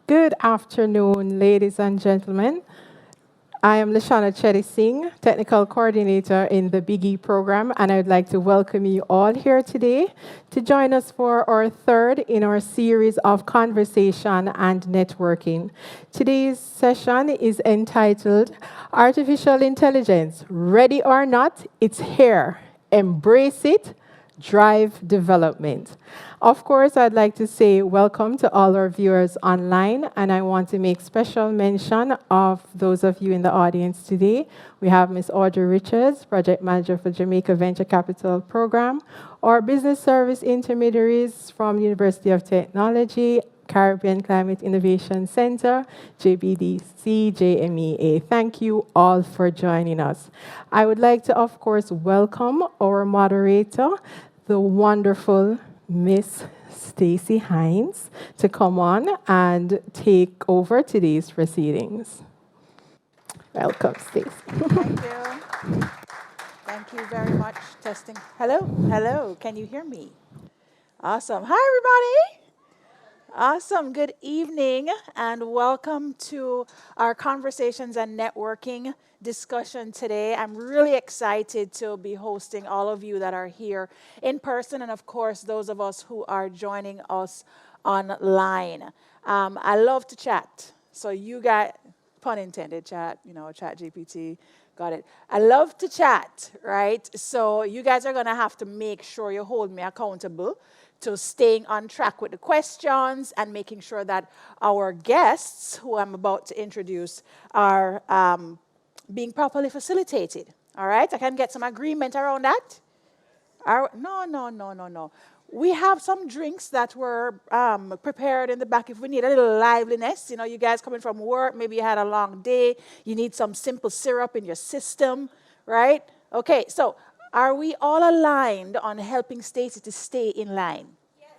Good afternoon, ladies and gentlemen. I am Lashana Chetty Singh, Technical Coordinator in the Biggie program, and I'd like to welcome you all here today to join us for our third in our series of conversation and networking. Today's session is entitled Artificial Intelligence, Ready or Not, It's Here. Embrace it, drive development. Of course, I'd like to say welcome to all our viewers online, and I want to make special mention of those of you in the audience today. We have Ms. Audrey Richards, Project Manager for Jamaica Venture Capital Program, our business service intermediaries from University of Technology, Caribbean Climate Innovation Center, JBDC, JMEA. Thank you all for joining us. I would like to, of course, welcome our moderator, the wonderful Miss Stacy Hines, to come on and take over today's proceedings. Welcome, Stacy. Thank you. Thank you very much. Testing. Hello? Hello. Can you hear me? Awesome. Hi, everybody. Awesome. Good evening, and welcome to our conversations and networking discussion today. I'm really excited to be hosting all of you that are here in person, and of course, those of us who are joining us online. I love to chat. So you got, pun intended, chat, chat GPT. Got it. I love to chat, right? So you guys are going to have to make sure you hold me accountable to staying on track with the questions and making sure that our guests, who I'm about to introduce, are being properly facilitated. All right? I can get some agreement around that? No. We have some drinks that were prepared in the back if we need a little liveliness. You guys coming from work, maybe you had a long day, you need some simple syrup in your system, right? Okay, so are we all aligned on helping Stacy to stay in line? Yes.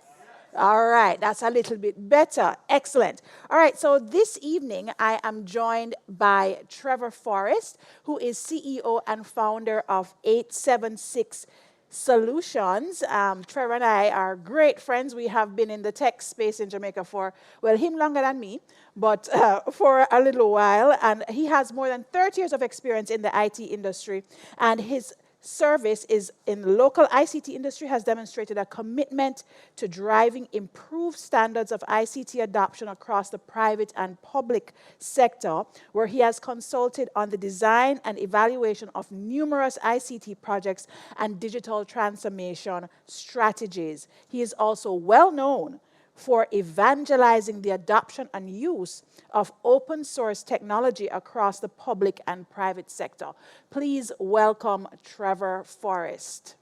All right, that's a little bit better. Excellent. All right, so this evening I am joined by Trevor Forrest, who is CEO and founder of 876 Solutions. Trevor and I are great friends. We have been in the tech space in Jamaica for, well, him longer than me, but for a little while. And he has more than 30 years of experience in the IT industry, and his service is in the local ICT industry has demonstrated a commitment to driving improved standards of ICT adoption across the private and public sector, where he has consulted on the design and evaluation of numerous ICT projects and digital transformation strategies. He is also well known for evangelizing the adoption and use of open source technology across the public and private sector. Please welcome Trevor Forrest.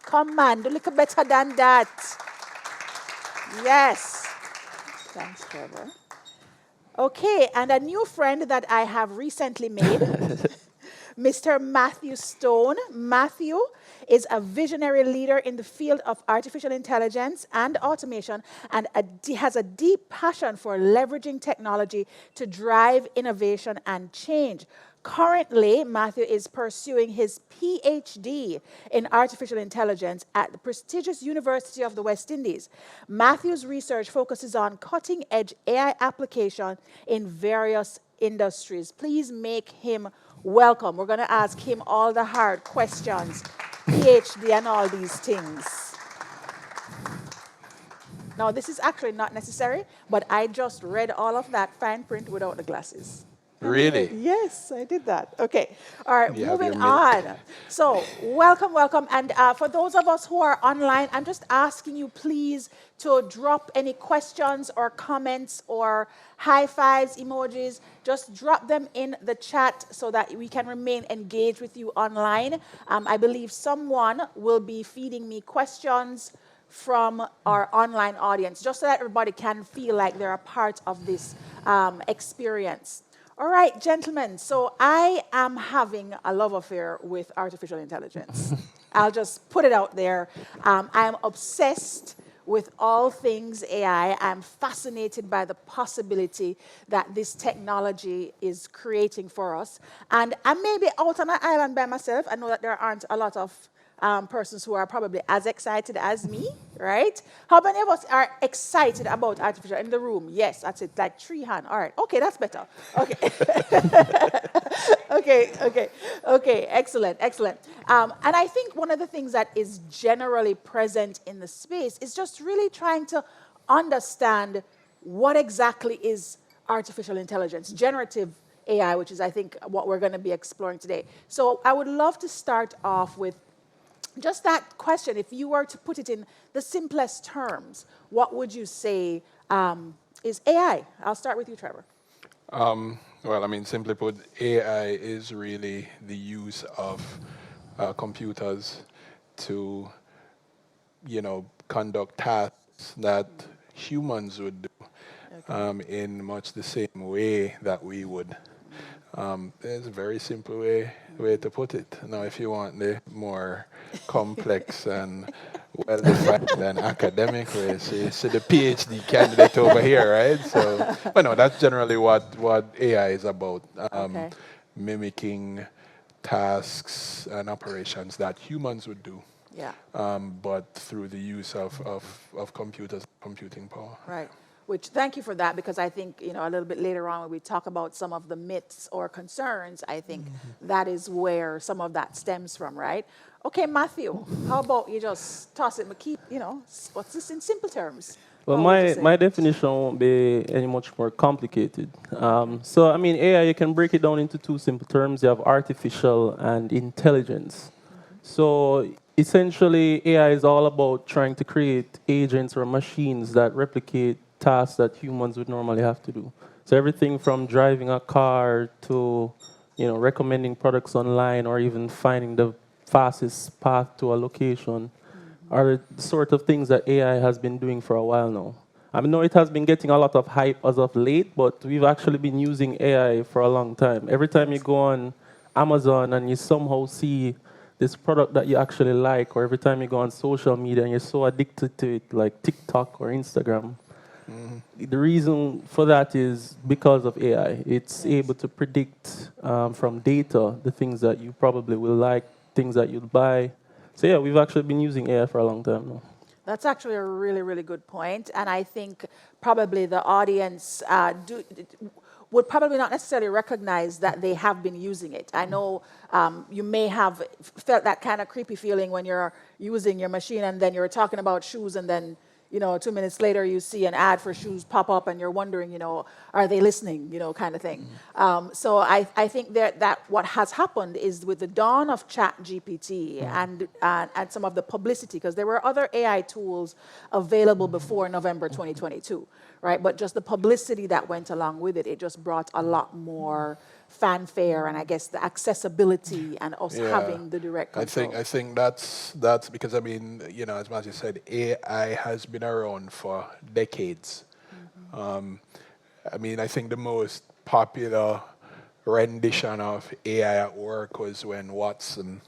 Come on, do a little better than that. Yes. Thanks, Trevor. Okay, and a new friend that I have recently made, Mr. Matthew Stone. Matthew is a visionary leader in the field of artificial intelligence and automation, and has a deep passion for leveraging technology to drive innovation and change. Currently, Matthew is pursuing his PhD in artificial intelligence at the prestigious University of the West Indies. Matthew's research focuses on cutting-edge AI application in various industries. Please make him welcome. We're going to ask him all the hard questions, PhD and all these things. Now, this is actually not necessary, but I just read all of that fine print without the glasses. Really? Yes, I did that. Okay. All right, moving on. So, welcome. And for those of us who are online, I'm just asking you, please, to drop any questions or comments or high fives, emojis. Just drop them in the chat so that we can remain engaged with you online. I believe someone will be feeding me questions from our online audience, just so that everybody can feel like they're a part of this experience. All right, gentlemen, so I am having a love affair with artificial intelligence. I'll just put it out there. I am obsessed with all things AI. I'm fascinated by the possibility that this technology is creating for us. And I may be out on an island by myself. I know that there aren't a lot of persons who are probably as excited as me, right? How many of us are excited about artificial in the room? Yes, that's it, like 3 hands. All right, okay, that's better. Okay. Okay, excellent, excellent. And I think one of the things that is generally present in the space is just really trying to understand what exactly is artificial intelligence, generative AI, which is, I think, what we're going to be exploring today. So I would love to start off with just that question. If you were to put it in the simplest terms, what would you say is AI? I'll start with you, Trevor. Well, I mean, simply put, AI is really the use of computers to, conduct tasks that humans would do in much the same way that we would. There's a very simple way to put it. Now, if you want the more complex and well-defined and academic way, so the PhD candidate over here, right? So, but no, that's generally what AI is about, Okay. mimicking tasks and operations that humans would do, Yeah. but through the use of computers, computing power. Right. Which, thank you for that, because I think, a little bit later on when we talk about some of the myths or concerns, I think that is where some of that stems from, right? Okay, Matthew, how about you just toss it, but keep, what's this in simple terms? Well, How would you my, say? my definition won't be any much more complicated. So, I mean, AI, you can break it down into two simple terms. You have artificial and intelligence. So, essentially, AI is all about trying to create agents or machines that replicate tasks that humans would normally have to do. So, everything from driving a car to, recommending products online or even finding the fastest path to a location are the sort of things that AI has been doing for a while now. I know it has been getting a lot of hype as of late, but we've actually been using AI for a long time. Every time you go on Amazon and you somehow see this product that you actually like, or every time you go on social media and you're so addicted to it, like TikTok or Instagram, the reason for that is because of AI. It's able to predict from data the things that you probably will like, things that you'll buy. So yeah, we've actually been using AI for a long time now. That's actually a really, really good point. And I think probably the audience would probably not necessarily recognize that they have been using it. I know you may have felt that kind of creepy feeling when you're using your machine and then you're talking about shoes, and then 2 minutes later you see an ad for shoes pop up and you're wondering, are they listening, kind of thing. So I think that what has happened is with the dawn of ChatGPT and some of the publicity, because there were other AI tools available before November 2022, right? But just the publicity that went along with it, it just brought a lot more fanfare and I guess the accessibility and us having the direct control. I think that's because I mean, as Matthew said, AI has been around for decades. I mean, I think the most popular rendition of AI at work was when Watson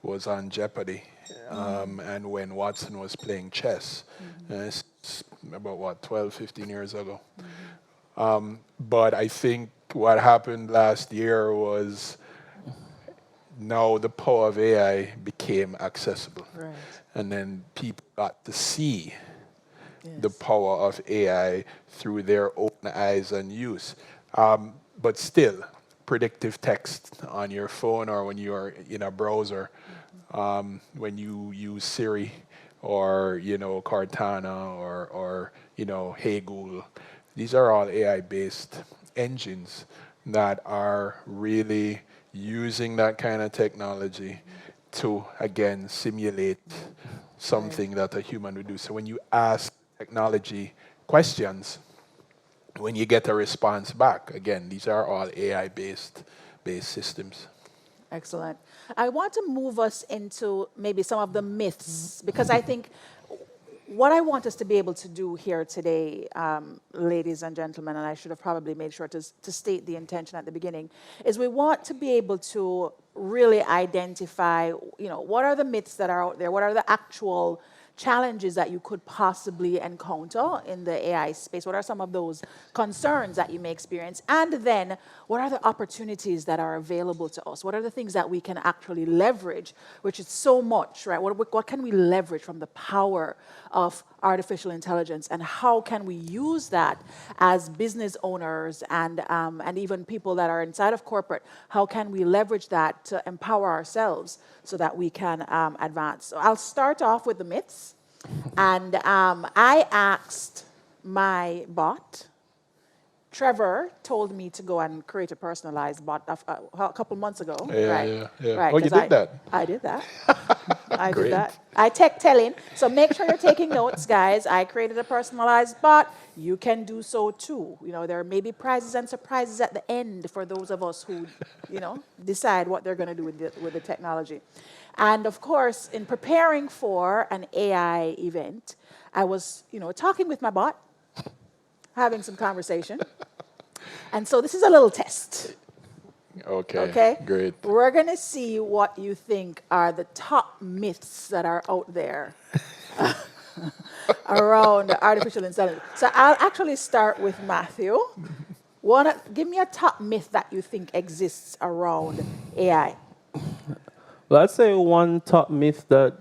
was on Jeopardy, and when Watson was playing chess. It's about 12, 15 years ago. But I think what happened last year was now the power of AI became accessible. Right. And then people got to see the power of AI through their own eyes and use. But still, predictive text on your phone or when you are in a browser, when you use Siri or, Cortana or Hey Google, these are all AI-based engines that are really using that kind of technology to, again, simulate something that a human would do. So when you ask technology questions, when you get a response back, again, these are all AI-based systems. Excellent. I want to move us into maybe some of the myths, because I think what I want us to be able to do here today, ladies and gentlemen, and I should have probably made sure to state the intention at the beginning, is we want to be able to really identify, what are the myths that are out there? What are the actual challenges that you could possibly encounter in the AI space? What are some of those concerns that you may experience? And then, what are the opportunities that are available to us? What are the things that we can actually leverage, which is so much, right? What can we leverage from the power of artificial intelligence, and how can we use that as business owners and even people that are inside of corporate? How can we leverage that to empower ourselves so that we can advance? So I'll start off with the myths. And I asked my bot. Trevor told me to go and create a personalized bot a couple months ago. Yeah. Right, Oh, you 'cause did that? I did that. I Great. did that. I tech telling. So make sure you're taking notes, guys. I created a personalized bot. You can do so too. You know, there may be prizes and surprises at the end for those of us who, decide what they're going to do with the technology. And of course, in preparing for an AI event, I was, talking with my bot, having some conversation. And so this is a little test. Okay? Great. We're going to see what you think are the top myths that are out there around artificial intelligence. So I'll actually start with Matthew. Give me a top myth that you think exists around AI. Well, I'd say one top myth that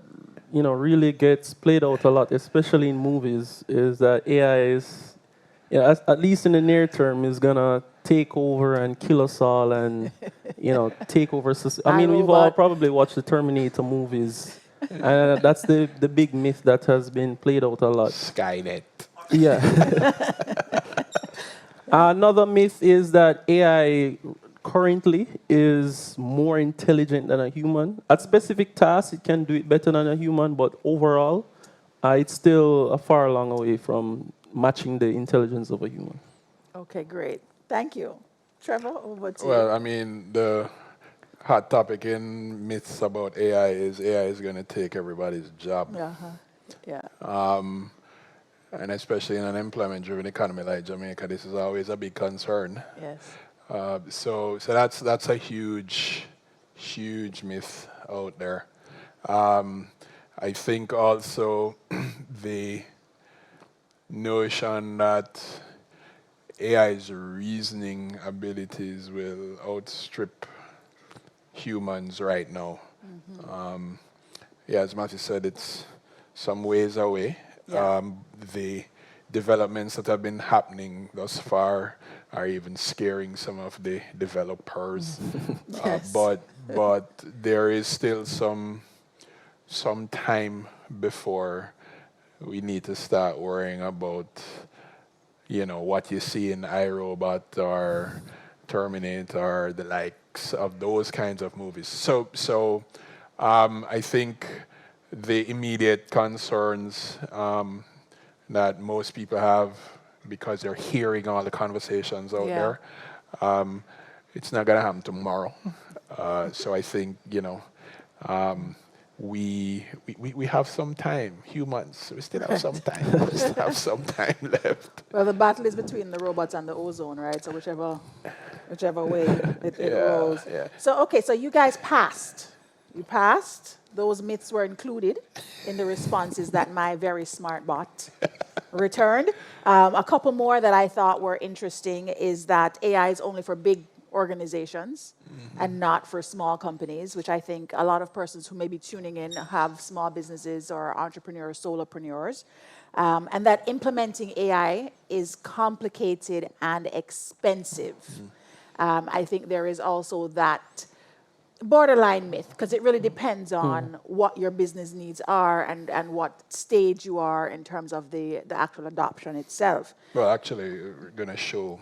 really gets played out a lot, especially in movies, is that AI is, at least in the near term, is gonna take over and kill us all, and take over. I mean, we've all probably watched the Terminator movies, and that's the big myth that has been played out a lot. Skynet. Yeah. Another myth is that AI currently is more intelligent than a human. At specific tasks, it can do it better than a human, but overall, it's still a far long way from matching the intelligence of a human. Okay, great. Thank you. Trevor, over to you. Well, I mean, the hot topic in myths about AI is going to take everybody's job. Yeah. And especially in an employment-driven economy like Jamaica, this is always a big concern. Yes. So that's a huge myth out there. I think also the notion that AI's reasoning abilities will outstrip humans right now. As Matthew said, it's some ways away. Yeah. The developments that have been happening thus far are even scaring some of the developers. Yes. But there is still some time before we need to start worrying about what you see in iRobot or Terminator or the likes of those kinds of movies. So I think the immediate concerns that most people have, because they're hearing all the conversations out there, it's not going to happen tomorrow. So I think we have some time. Humans, we still have some time. We still have some time left. Well, the battle is between the robots and the ozone, right? So whichever way it rolls. Yeah. So you guys passed. You passed. Those myths were included in the responses that my very smart bot returned. A couple more that I thought were interesting is that AI is only for big organizations and not for small companies, which I think a lot of persons who may be tuning in have small businesses or entrepreneurs, solopreneurs, and that implementing AI is complicated and expensive. I think there is also that borderline myth, because it really depends on what your business needs are and what stage you are in terms of the actual adoption itself. Well, actually, we're going to show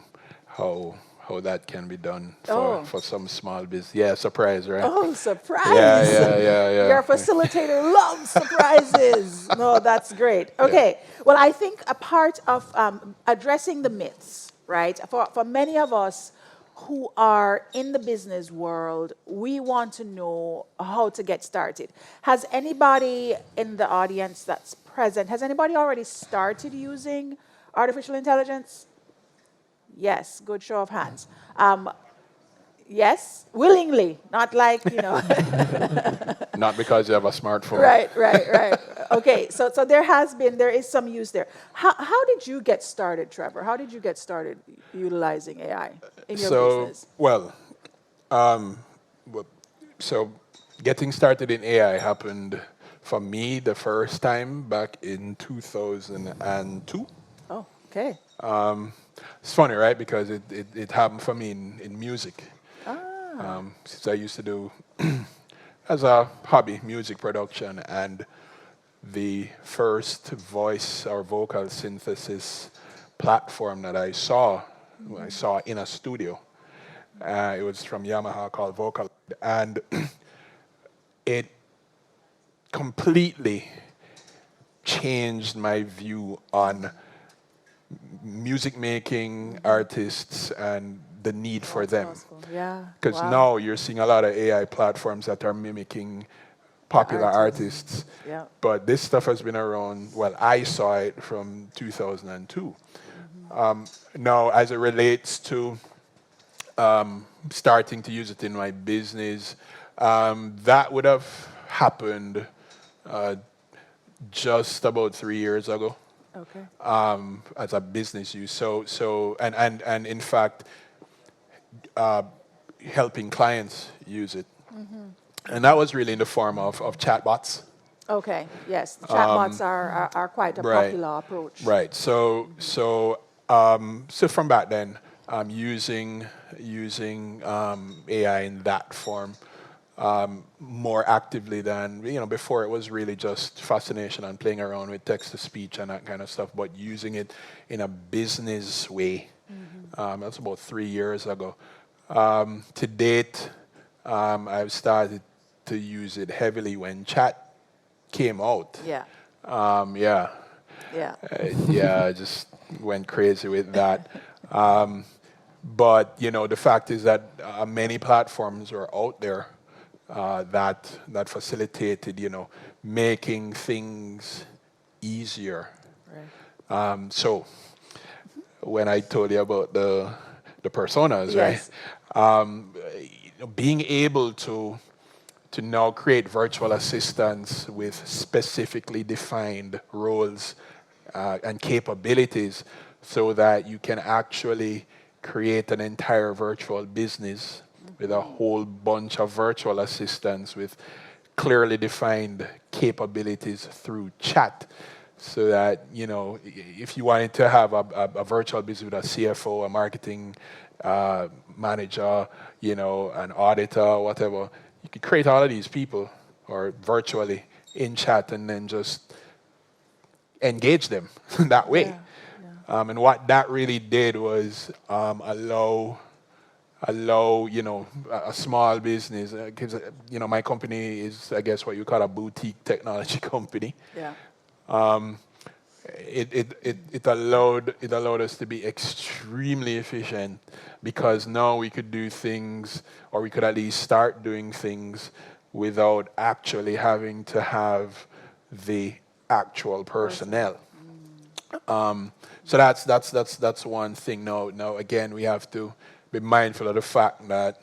how that can be done for some small business. Yeah, surprise, right? Oh, surprise! Yeah. Your facilitator loves surprises. No, that's great. Okay, well, I think a part of addressing the myths, right? For many of us who are in the business world, we want to know how to get started. Has anybody in the audience that's present, has anybody already started using artificial intelligence? Yes, good show of hands. Yes, willingly, not like, Not because you have a smartphone. Right. Okay, so there is some use there. How did you get started, Trevor? How did you get started utilizing AI in your business? Well, well, so getting started in AI happened for me the first time back in 2002. Oh, okay. It's funny, right? Because it happened for me in music. Ah, Since I used to do, as a hobby, music production, and the first voice or vocal synthesis platform that I saw in a studio. It was from Yamaha called Vocal, and it completely changed my view on music making, artists, and the need for them. possible. Yeah. Because Wow. now you're seeing a lot of AI platforms that are mimicking popular artists. artists. Yeah. But this stuff has been around, well, I saw it from 2002. Now, as it relates to starting to use it in my business, that would have happened uh, just about 3 years ago Okay. as a business use. And in fact, helping clients use it. And that was really in the form of chatbots. Okay. Yes. Chatbots are quite a Right. popular approach. Right. So from back then, using AI in that form more actively than before. It was really just fascination and playing around with text to speech and that kind of stuff. But using it in a business way, that's about 3 years ago. To date, I've started to use it heavily when chat came out. Yeah. Yeah. Yeah. Yeah, I just went crazy with that. But the fact is that many platforms are out there that facilitated, making things easier. Right. So when I told you about the personas, Yes. right? Being able to now create virtual assistants with specifically defined roles and capabilities so that you can actually create an entire virtual business with a whole bunch of virtual assistants with clearly defined capabilities through chat. So that, if you wanted to have a virtual business with a CFO, a marketing manager, an auditor, whatever, you could create all of these people or virtually in chat and then just engage them that way. Yeah. And what that really did was allow a small business, because my company is, I guess, what you call a boutique technology company. Yeah. It allowed us to be extremely efficient, because now we could do things, or we could at least start doing things without actually having to have the actual personnel. So that's one thing. Now again, we have to be mindful of the fact that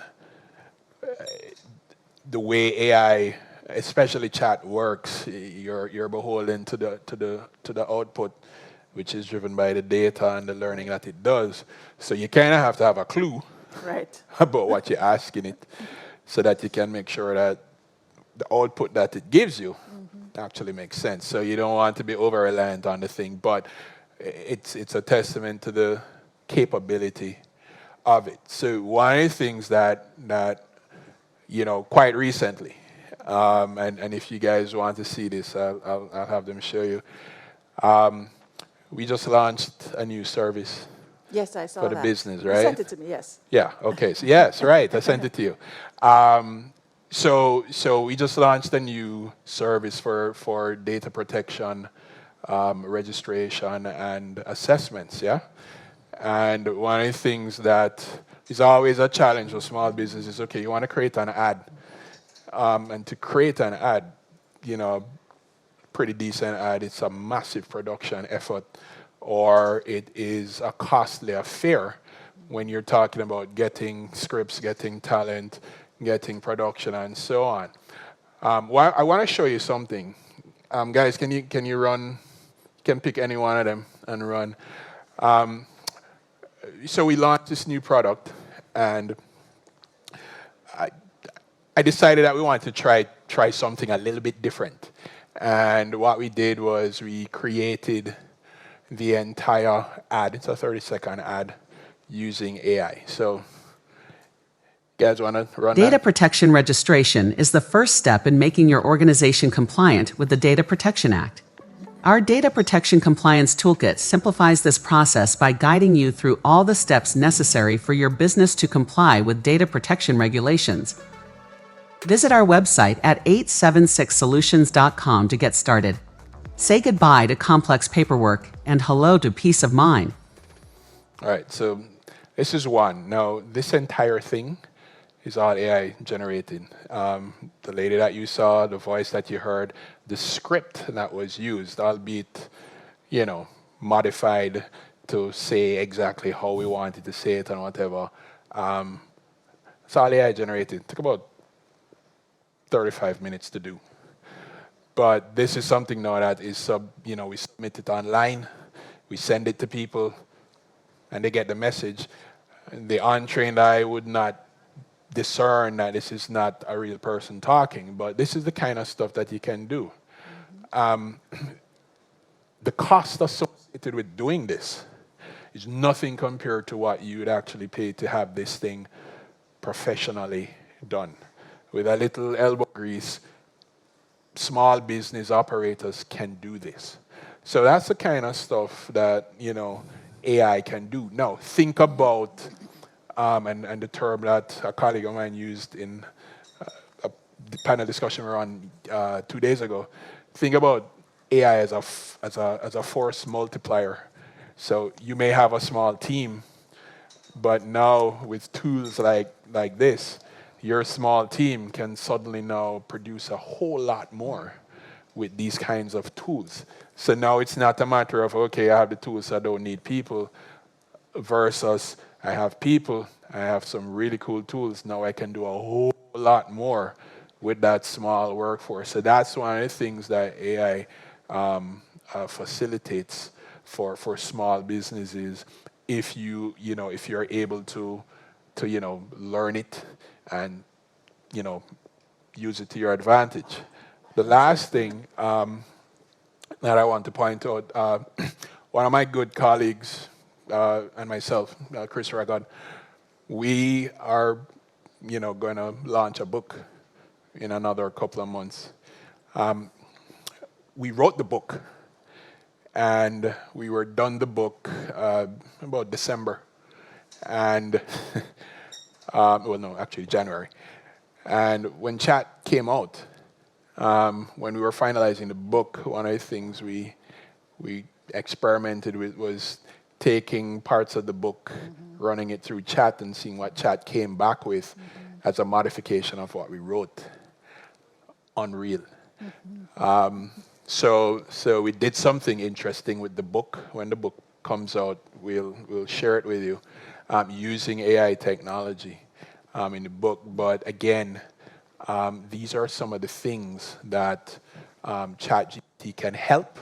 the way AI, especially chat, works, you're beholden to the output, which is driven by the data and the learning that it does. So you kind of have to have a clue Right. about what you're asking it, so that you can make sure that the output that it gives you actually makes sense. So you don't want to be over reliant on the thing, but it's a testament to the capability of it. So one of the things that quite recently, and if you guys want to see this, I'll have them show you. We just launched a new service Yes, I saw for the that. business, You right? sent it to me. Yes. Yeah. Okay. So yes, right. I sent it to you. So we just launched a new service for data protection, registration, and assessments. Yeah. And one of the things that is always a challenge for small businesses, okay, you want to create an ad, and to create an ad, pretty decent ad, it's a massive production effort, or it is a costly affair when you're talking about getting scripts, getting talent, getting production, and so on. I want to show you something. Guys, can you run? You can pick any one of them and run. Um, so we launched this new product, and I decided that we wanted to try something a little bit different. And what we did was we created the entire ad. It's a 30-second ad using AI. So, you guys want to run Data that? protection registration is the first step in making your organization compliant with the Data Protection Act. Our Data Protection Compliance Toolkit simplifies this process by guiding you through all the steps necessary for your business to comply with data protection regulations. Visit our website at 876solutions.com to get started. Say goodbye to complex paperwork and hello to peace of mind. All right, so this is one. Now, this entire thing is all AI generated. The lady that you saw, the voice that you heard, the script that was used, albeit, modified to say exactly how we wanted to say it and whatever. It's all AI generated. It took about 35 minutes to do. But this is something now that is, we submit it online, we send it to people, and they get the message. The untrained eye would not discern that this is not a real person talking, but this is the kind of stuff that you can do. The cost associated with doing this is nothing compared to what you would actually pay to have this thing professionally done. With a little elbow grease, small business operators can do this. So that's the kind of stuff that, AI can do. Now, think about, and the term that a colleague of mine used in a panel discussion we were on 2 days ago. Think about AI as a force multiplier. So you may have a small team, but now with tools like this, your small team can suddenly now produce a whole lot more with these kinds of tools. So now it's not a matter of, okay, I have the tools, so I don't need people, versus I have people, I have some really cool tools, now I can do a whole lot more with that small workforce. So that's one of the things that AI facilitates for small businesses if if you're able to learn it and use it to your advantage. The last thing that I want to point out, one of my good colleagues and myself, Chris Ragon, we are going to launch a book in another couple of months. We wrote the book, and we were done the book about December, and well, no, actually January. And when chat came out, when we were finalizing the book, one of the things we experimented with was taking parts of the book, running it through chat and seeing what chat came back with as a modification of what we wrote. Unreal. So we did something interesting with the book. When the book comes out, we'll share it with you using AI technology in the book. But again, these are some of the things that ChatGPT can help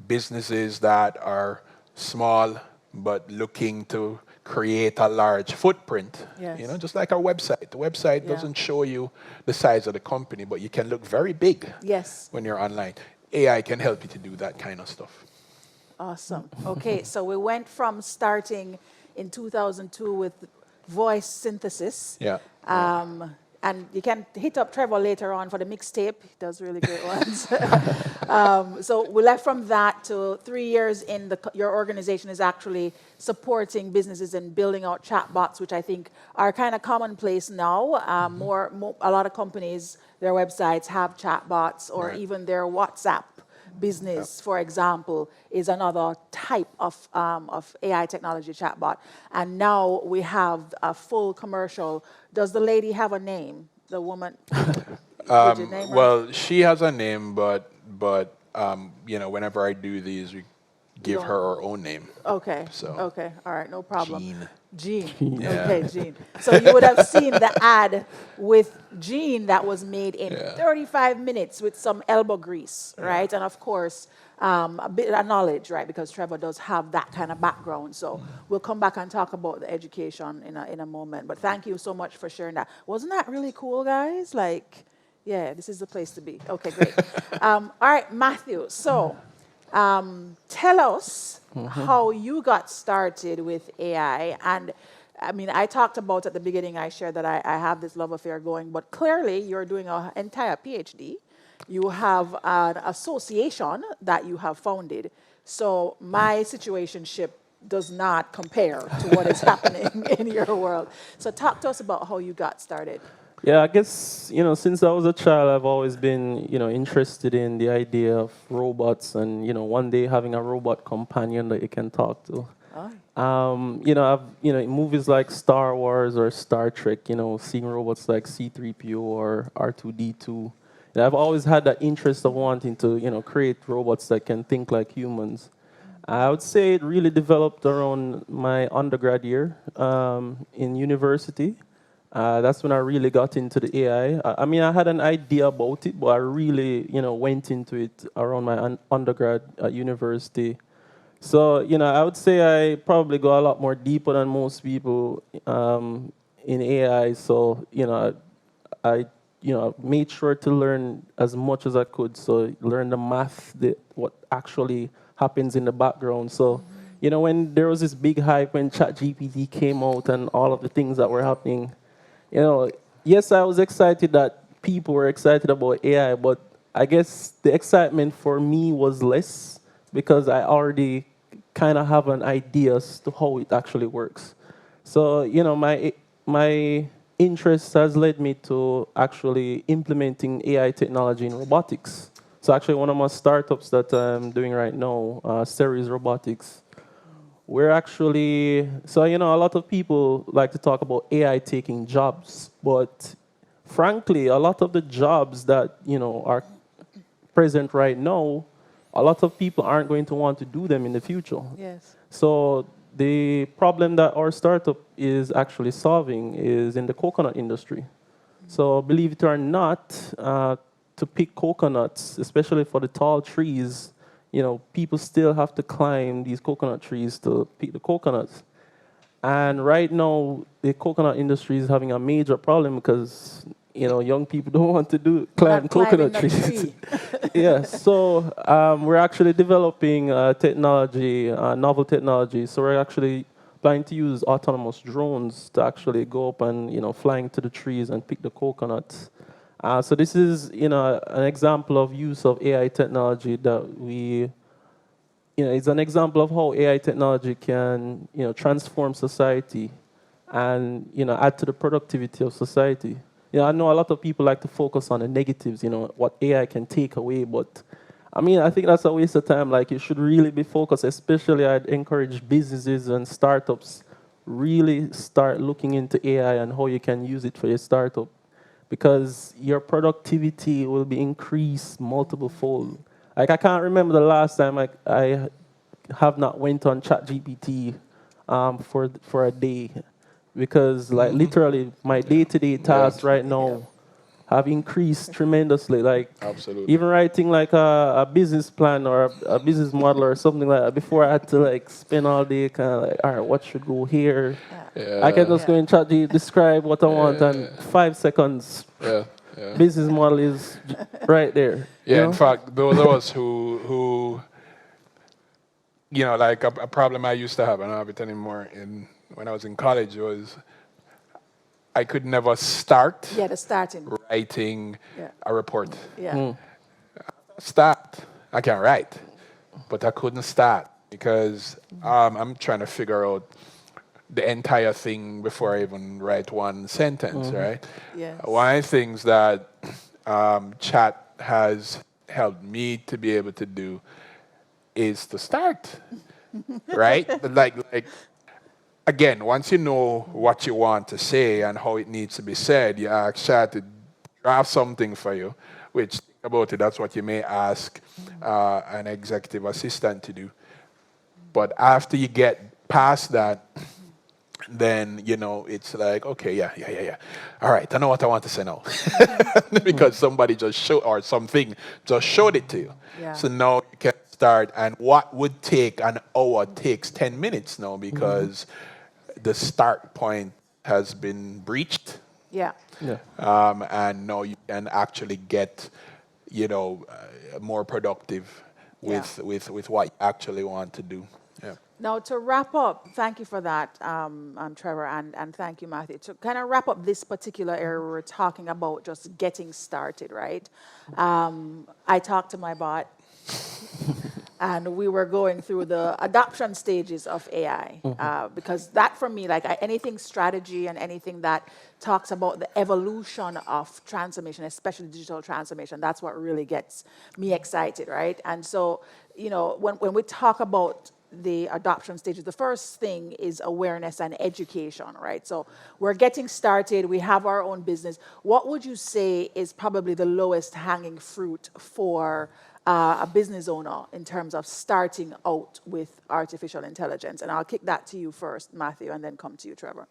businesses that are small but looking to create a large footprint. Yes. Just like our website. The website doesn't show you the size of the company, but you can look very big when you're online. AI can help you to do that kind of stuff. Awesome. Okay, so we went from starting in 2002 with voice synthesis. Yeah. And you can hit up Trevor later on for the mixtape. He does really great ones. So we left from that to 3 years in your organization is actually supporting businesses and building out chatbots, which I think are kind of commonplace now. A lot of companies, their websites have chatbots, or even their WhatsApp business, for example, is another type of AI technology chatbot. And now we have a full commercial. Does the lady have a name? The woman? Did you name her? Well, she has a name, but whenever I do these, we give don't- her her own name. Okay. So, Okay. All right. No problem. Jean. Jean. Yeah. Okay, Jean. So you would have seen the ad with Jean that was made in Yeah. 35 minutes with some elbow grease, right? And of course, a bit of knowledge, right? Because Trevor does have that kind of background. So we'll come back and talk about the education in a moment. But thank you so much for sharing that. Wasn't that really cool, guys? Like, yeah, this is the place to be. Okay, great. All right, Matthew. So tell us how you got started with AI. And I mean, I talked about at the beginning, I shared that I have this love affair going, but clearly you're doing an entire PhD. You have an association that you have founded. So my situationship does not compare to what is happening in your world. So talk to us about how you got started. Yeah, I guess, since I was a child, I've always been, interested in the idea of robots and, one day having a robot companion that you can talk to. I've, in movies like Star Wars or Star Trek, seeing robots like C-3PO or R2-D2. I've always had that interest of wanting to, create robots that can think like humans. I would say it really developed around my undergrad year in university. That's when I really got into the AI. I mean, I had an idea about it, but I really, went into it around my undergrad at university. So, I would say I probably go a lot more deeper than most people in AI. So, I made sure to learn as much as I could. So, learn the math, what actually happens in the background. So, when there was this big hype when ChatGPT came out and all of the things that were happening, yes, I was excited that people were excited about AI, but I guess the excitement for me was less because I already kind of have an idea as to how it actually works. So, my interest has led me to actually implementing AI technology in robotics. So actually one of my startups that I'm doing right now, Ceres Robotics, we're actually, so a lot of people like to talk about AI taking jobs, but frankly, a lot of the jobs that are present right now, a lot of people aren't going to want to do them in the future. Yes. So the problem that our startup is actually solving is in the coconut industry. So believe it or not, to pick coconuts, especially for the tall trees, people still have to climb these coconut trees to pick the coconuts. And right now, the coconut industry is having a major problem because, young people don't want to climb Not coconut climbing the trees. tree. Yeah, so we're actually developing technology, novel technology. So we're actually planning to use autonomous drones to actually go up and, flying to the trees and pick the coconuts. So this is, an example of use of AI technology that we, it's an example of how AI technology can, transform society and, add to the productivity of society. I know a lot of people like to focus on the negatives, what AI can take away, but I mean, I think that's a waste of time. Like, you should really be focused, especially I'd encourage businesses and startups really start looking into AI and how you can use it for your startup, because your productivity will be increased multiple fold. Like, I can't remember the last time I have not went on ChatGPT for a day, because like literally my day-to-day tasks right now have increased tremendously. Like, Absolutely. even writing like a business plan or a business model or something like that, before I had to like spend all day kind of like, all right, what should go here? I can just go in ChatGPT, describe what I want, and 5 seconds, Yeah. business model is right there. Yeah, in fact, those of us who like a problem I used to have, I don't have it anymore, when I was in college, was I could never start Yeah, the starting. writing a report. Yeah. Start. I can write, but I couldn't start because I'm trying to figure out the entire thing before I even write one sentence, right? Yes. One of the things that chat has helped me to be able to do is to start, right? But like again, once you know what you want to say and how it needs to be said, you ask chat to draft something for you, which, think about it, that's what you may ask an executive assistant to do. But after you get past that, then, you know, it's like, okay, yeah. All right, I know what I want to say now. Because somebody just showed, or something just showed it to you. Yeah. So now you can start, and what would take an hour takes 10 minutes now because the start point has been breached. Yeah. Yeah. And now you can actually get, you know, more productive with what you actually want to do. Yeah. Now, to wrap up, thank you for that, Trevor, and thank you, Matthew. To kind of wrap up this particular area, we're talking about just getting started, right? I talked to my bot, and we were going through the adoption stages of AI, because that, for me, like anything strategy and anything that talks about the evolution of transformation, especially digital transformation, that's what really gets me excited, right? And so, you know, when we talk about the adoption stages, the first thing is awareness and education, right? So we're getting started, we have our own business. What would you say is probably the lowest hanging fruit for a business owner in terms of starting out with artificial intelligence? And I'll kick that to you first, Matthew, and then come to you, Trevor.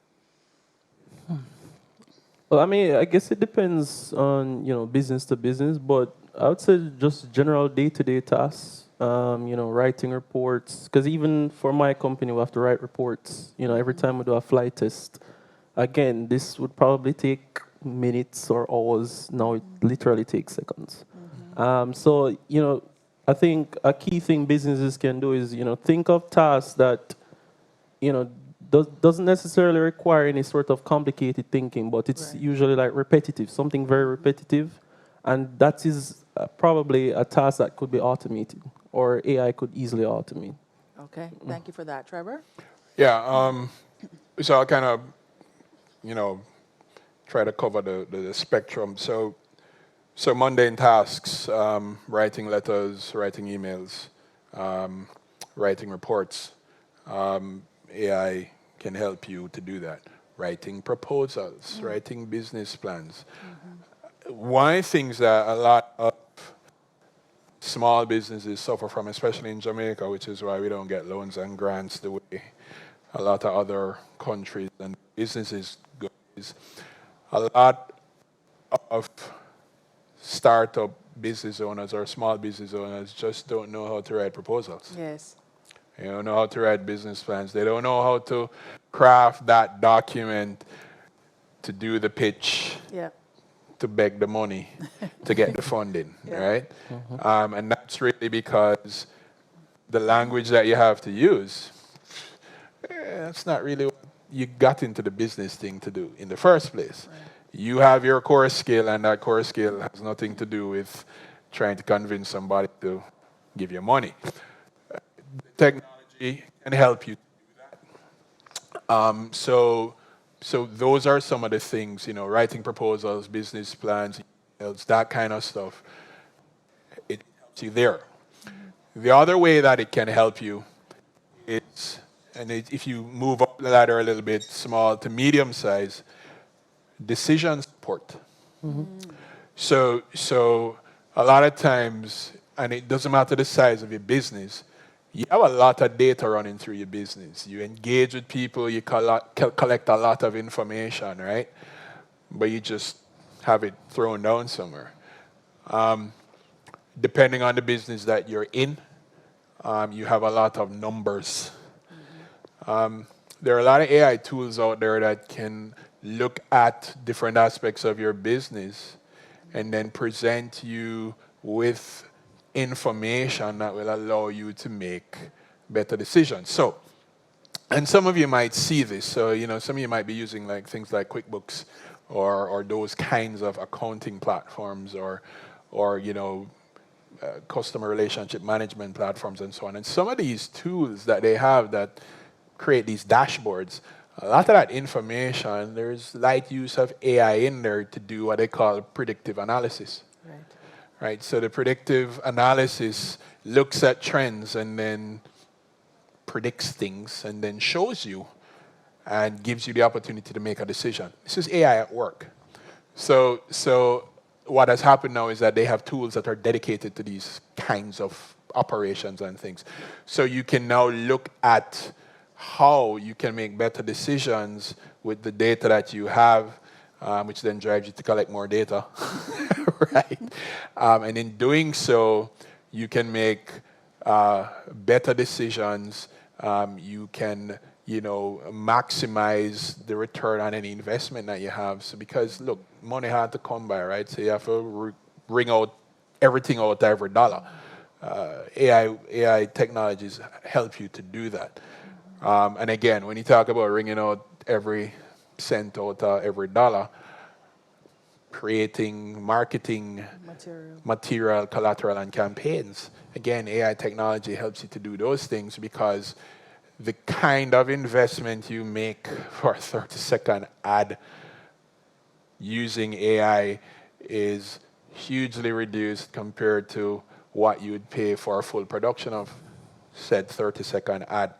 Well, I mean, I guess it depends on, you know, business to business, but I would say just general day-to-day tasks, you know, writing reports, because even for my company, we have to write reports, you know, every time we do a flight test. Again, this would probably take minutes or hours. Now it literally takes seconds. So, you know, I think a key thing businesses can do is, you know, think of tasks that, you know, doesn't necessarily require any sort of complicated thinking, but it's usually like repetitive, something very repetitive. And that is probably a task that could be automated, or AI could easily automate. Okay, thank you for that, Trevor. Yeah, so I'll kind of, you know, try to cover the spectrum. So mundane tasks, writing letters, writing emails, writing reports. AI can help you to do that. Writing proposals, writing business plans. One of the things that a lot of small businesses suffer from, especially in Jamaica, which is why we don't get loans and grants the way a lot of other countries and businesses go, is a lot of startup business owners or small business owners just don't know how to write proposals. Yes. They don't know how to write business plans. They don't know how to craft that document to do the pitch, Yeah. to beg the money, to get the funding, right? And that's really because the language that you have to use, that's not really what you got into the business thing to do in the first place. You have your core skill, and that core skill has nothing to do with trying to convince somebody to give you money. Technology can help you do that. So those are some of the things, you know, writing proposals, business plans, emails, that kind of stuff. It helps you there. The other way that it can help you is, if you move up the ladder a little bit, small to medium size, decision support. So a lot of times, and it doesn't matter the size of your business, you have a lot of data running through your business. You engage with people, you collect a lot of information, right? But you just have it thrown down somewhere. Depending on the business that you're in, you have a lot of numbers. There are a lot of AI tools out there that can look at different aspects of your business and then present you with information that will allow you to make better decisions. So, and some of you might see this. So, you know, some of you might be using like things like QuickBooks or those kinds of accounting platforms or you know, customer relationship management platforms and so on. And some of these tools that they have that create these dashboards, a lot of that information, there's light use of AI in there to do what they call predictive analysis. Right, so the predictive analysis looks at trends and then predicts things and then shows you and gives you the opportunity to make a decision. This is AI at work. So what has happened now is that they have tools that are dedicated to these kinds of operations and things. So you can now look at how you can make better decisions with the data that you have, which then drives you to collect more data, right? And in doing so, you can make better decisions. You can, maximize the return on any investment that you have. So because look, money hard to come by, right? So you have to wring out everything out every dollar. AI technologies help you to do that. And again, when you talk about wringing out every cent out every dollar, creating marketing material, collateral, and campaigns. Again, AI technology helps you to do those things because the kind of investment you make for a 30-second ad using AI is hugely reduced compared to what you would pay for a full production of said 30-second ad.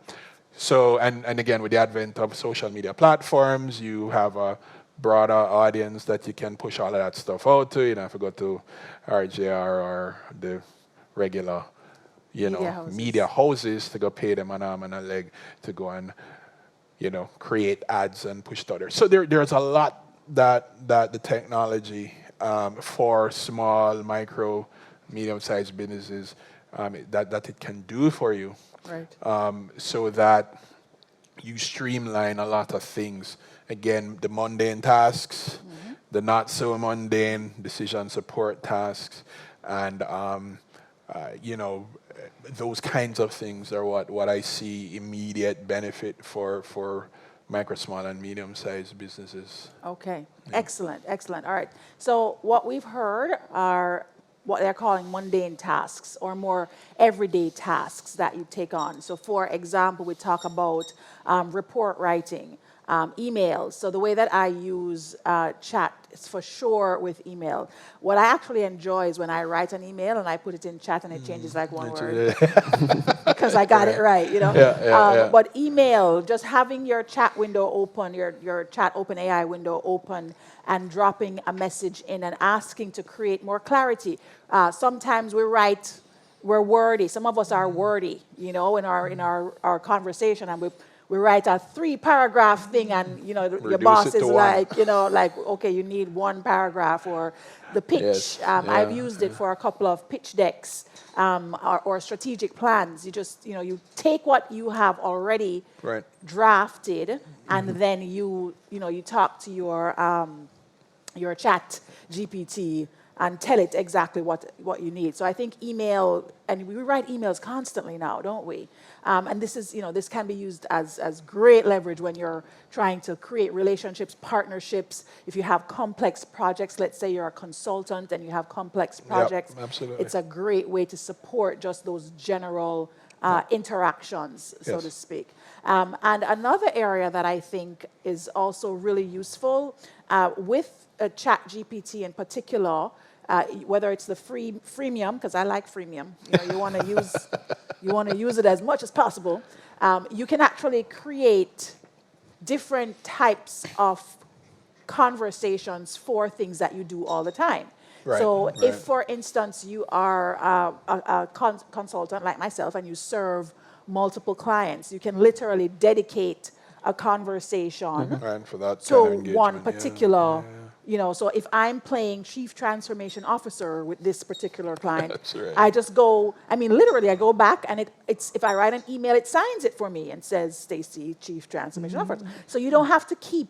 So, and again, with the advent of social media platforms, you have a broader audience that you can push all of that stuff out to. You don't have to go to RJR or the regular, media houses to go pay them an arm and a leg to go and, create ads and push to others. So there's a lot that the technology for small, micro, medium-sized businesses that it can do for you. Right. So that you streamline a lot of things. Again, the mundane tasks, the not so mundane decision support tasks, and those kinds of things are what I see immediate benefit for micro, small, and medium-sized businesses. Okay, excellent. All right. So what we've heard are what they're calling mundane tasks or more everyday tasks that you take on. So for example, we talk about report writing, emails. So the way that I use chat is for sure with email. What I actually enjoy is when I write an email and I put it in chat and it changes like one word because I got it right, But email, just having your chat window open, your chat open AI window open, and dropping a message in and asking to create more clarity. Sometimes we're wordy. Some of us are wordy, in our conversation, and we write a 3-paragraph thing, and your boss is like, okay, you need 1 paragraph, or the pitch. Yes. I've used it for a couple of pitch decks or strategic plans. You just, you take what you have already drafted, and then you talk to your chat GPT and tell it exactly what you need. So I think email, and we write emails constantly now, don't we? And this is, this can be used as great leverage when you're trying to create relationships, partnerships. If you have complex projects, let's say you're a consultant and you have complex projects, absolutely. It's a great way to support just those general interactions, so to speak. And another area that I think is also really useful with ChatGPT in particular, whether it's the freemium, because I like freemium, you want to use it as much as possible. You can actually create different types of conversations for things that you do all the time. So if, for instance, you are a consultant like myself and you serve multiple clients, you can literally dedicate a conversation for that to kind of one particular, so if I'm playing Chief Transformation Officer with this particular client, I just go, literally I go back and it's if I write an email, it signs it for me and says, Stacey, Chief Transformation Officer. So you don't have to keep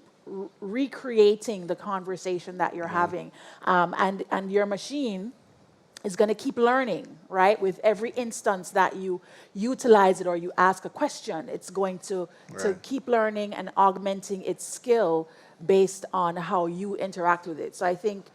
recreating the conversation that you're having. And your machine is going to keep learning, right? With every instance that you utilize it or you ask a question, it's going to keep learning and augmenting its skill based on how you interact with it. So I think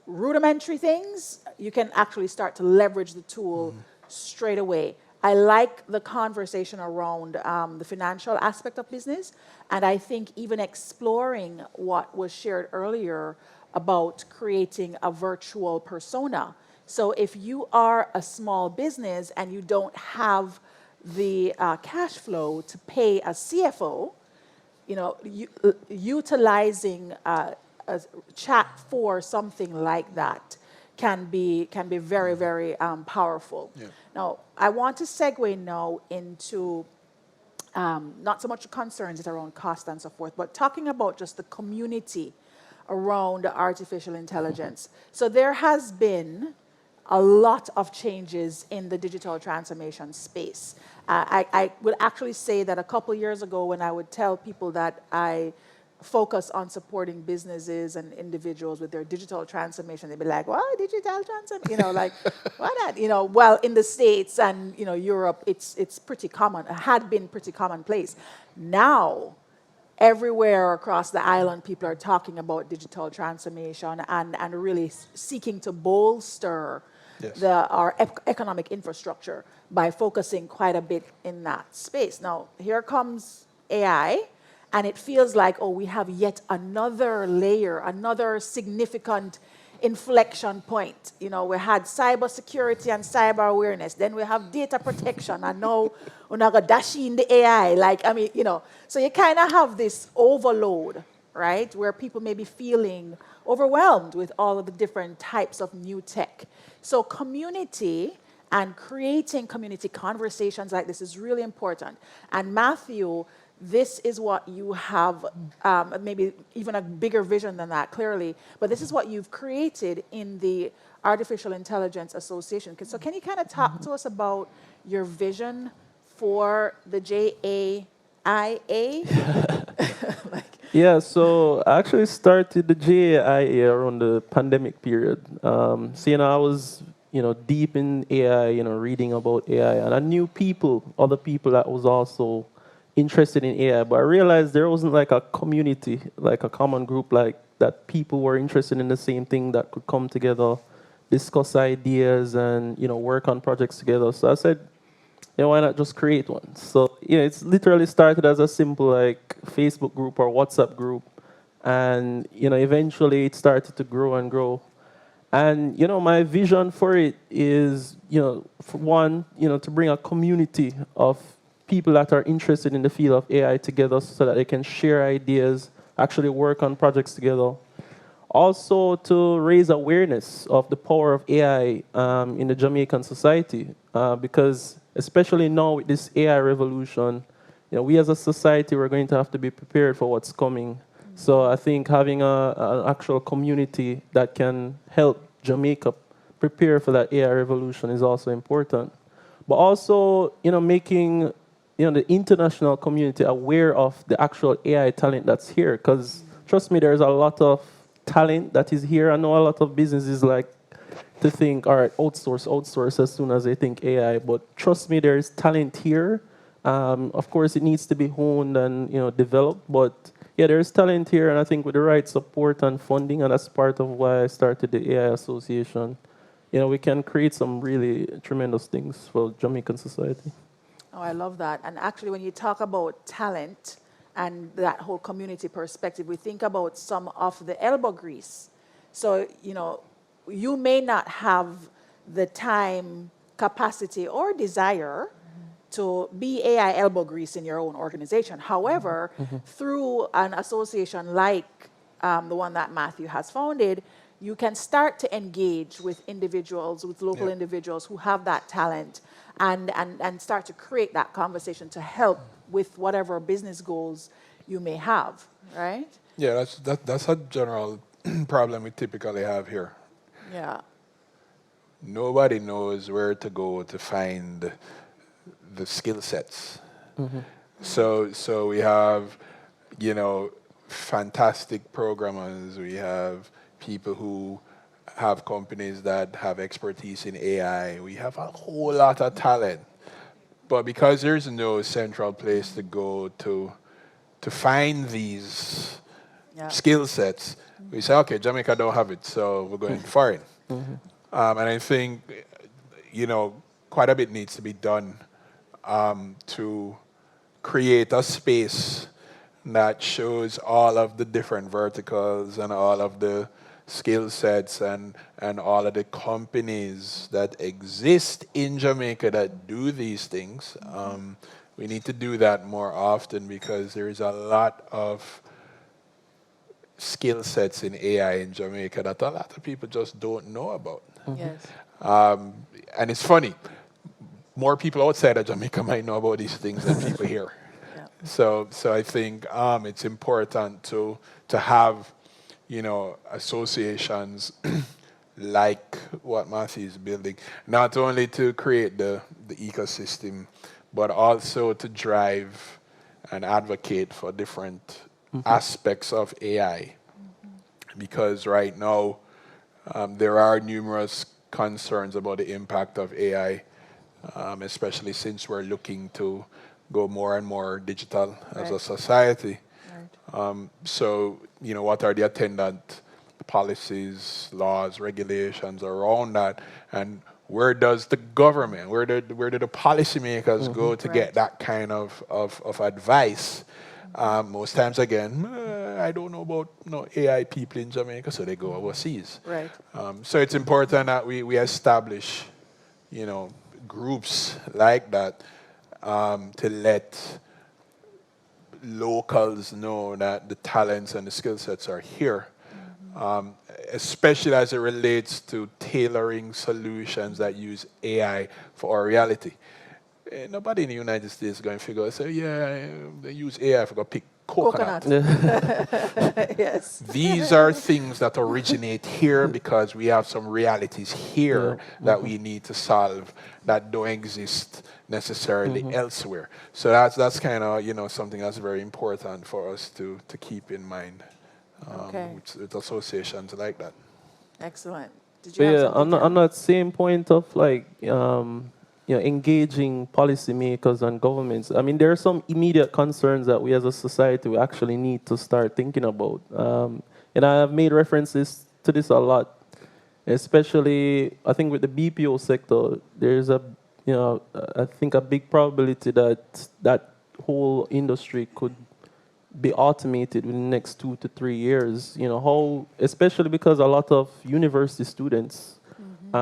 rudimentary things, you can actually start to leverage the tool straight away. I like the conversation around the financial aspect of business, and I think even exploring what was shared earlier about creating a virtual persona. So if you are a small business and you don't have the cash flow to pay a CFO, utilizing a chat for something like that can be very, very powerful. Yeah. Now, I want to segue now into not so much the concerns around cost and so forth, but talking about just the community around artificial intelligence. So there has been a lot of changes in the digital transformation space. I would actually say that a couple years ago, when I would tell people that I focus on supporting businesses and individuals with their digital transformation, they'd be like, "What, digital transformation?" You know, like, what that? You know, well, in the States and, you know, Europe, it's pretty common, had been pretty commonplace. Now, everywhere across the island, people are talking about digital transformation and really seeking to bolster Yes. our economic infrastructure by focusing quite a bit in that space. Now, here comes AI, and it feels like, oh, we have yet another layer, another significant inflection point. You know, we had cybersecurity and cyber awareness, then we have data protection, and now we're not going to dash in the AI. Like, I mean, you know, so you kind of have this overload, right, where people may be feeling overwhelmed with all of the different types of new tech. So community and creating community conversations like this is really important. And Matthew, this is what you have, maybe even a bigger vision than that, clearly, but this is what you've created in the Artificial Intelligence Association. So can you kind of talk to us about your vision for the JAIA? Yeah, so I actually started the JAIA around the pandemic period. So, you know, I was, you know, deep in AI, you know, reading about AI, and I knew other people that was also interested in AI, but I realized there wasn't like a community, like a common group, like that people were interested in the same thing that could come together, discuss ideas, and, you know, work on projects together. So I said, you know, why not just create one? So, you know, it's literally started as a simple like Facebook group or WhatsApp group. And, you know, eventually it started to grow and grow. And, you know, my vision for it is, you know, for one, you know, to bring a community of people that are interested in the field of AI together so that they can share ideas, actually work on projects together. Also to raise awareness of the power of AI in the Jamaican society, because especially now with this AI revolution, you know, we as a society, we're going to have to be prepared for what's coming. So I think having an actual community that can help Jamaica prepare for that AI revolution is also important. But also, you know, making, you know, the international community aware of the actual AI talent that's here. Because trust me, there's a lot of talent that is here. I know a lot of businesses like to think, all right, outsource as soon as they think AI. But trust me, there is talent here. Of course, it needs to be honed and, you know, developed. But yeah, there is talent here, and I think with the right support and funding, and that's part of why I started the AI Association, you know, we can create some really tremendous things for Jamaican society. Oh, I love that. And actually, when you talk about talent and that whole community perspective, we think about some of the elbow grease. So, you know, you may not have the time, capacity, or desire to be AI elbow grease in your own organization. However, through an association like the one that Matthew has founded, you can start to engage with individuals, with local individuals who have that talent, and start to create that conversation to help with whatever business goals you may have, right? Yeah, that's a general problem we typically have here. Yeah. Nobody knows where to go to find the skill sets. So we have, you know, fantastic programmers. We have people who have companies that have expertise in AI. We have a whole lot of talent. But because there's no central place to go to find these skill sets, we say, okay, Jamaica don't have it, so we're going foreign. And I think, you know, quite a bit needs to be done to create a space that shows all of the different verticals and all of the skill sets and all of the companies that exist in Jamaica that do these things. We need to do that more often because there is a lot of skill sets in AI in Jamaica that a lot of people just don't know about. Yes. And it's funny, more people outside of Jamaica might know about these things than people here. Yeah. So I think it's important to have, associations like what Matthew is building, not only to create the ecosystem, but also to drive and advocate for different aspects of AI. Because right now, there are numerous concerns about the impact of AI, especially since we're looking to go more and more digital as a Right. society. Right. So, what are the attendant policies, laws, regulations around that? And where does the government, where do the policymakers go to Right. get that kind of advice? Most times, again, I don't know about AI people in Jamaica, so they go overseas. Right. So it's important that we establish, groups like that to let locals know that the talents and the skill sets are here, especially as it relates to tailoring solutions that use AI for our reality. Nobody in the United States is going to figure out, say, yeah, they use AI for go pick coconut. Yes. These are things that originate here because we have some realities here that we need to solve that don't exist necessarily elsewhere. So that's kind of something that's very important for us to keep in mind Okay. with associations like that. Excellent. Did you But have yeah, something? on that same point of like, engaging policymakers and governments, I mean, there are some immediate concerns that we as a society we actually need to start thinking about. And I have made references to this a lot, especially I think with the BPO sector, there's I think a big probability that that whole industry could be automated within the next 2 to 3 years. Especially because a lot of university students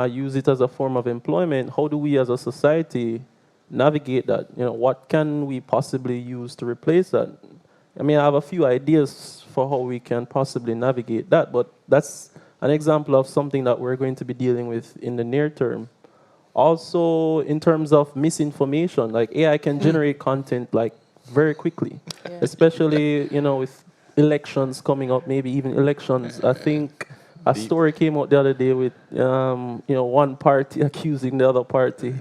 use it as a form of employment. How do we as a society navigate that? What can we possibly use to replace that? I mean, I have a few ideas for how we can possibly navigate that, but that's an example of something that we're going to be dealing with in the near term. Also, in terms of misinformation, like AI can generate content like very quickly, Yeah. especially with elections coming up, maybe even elections. I think a story came out the other day with one party accusing the other party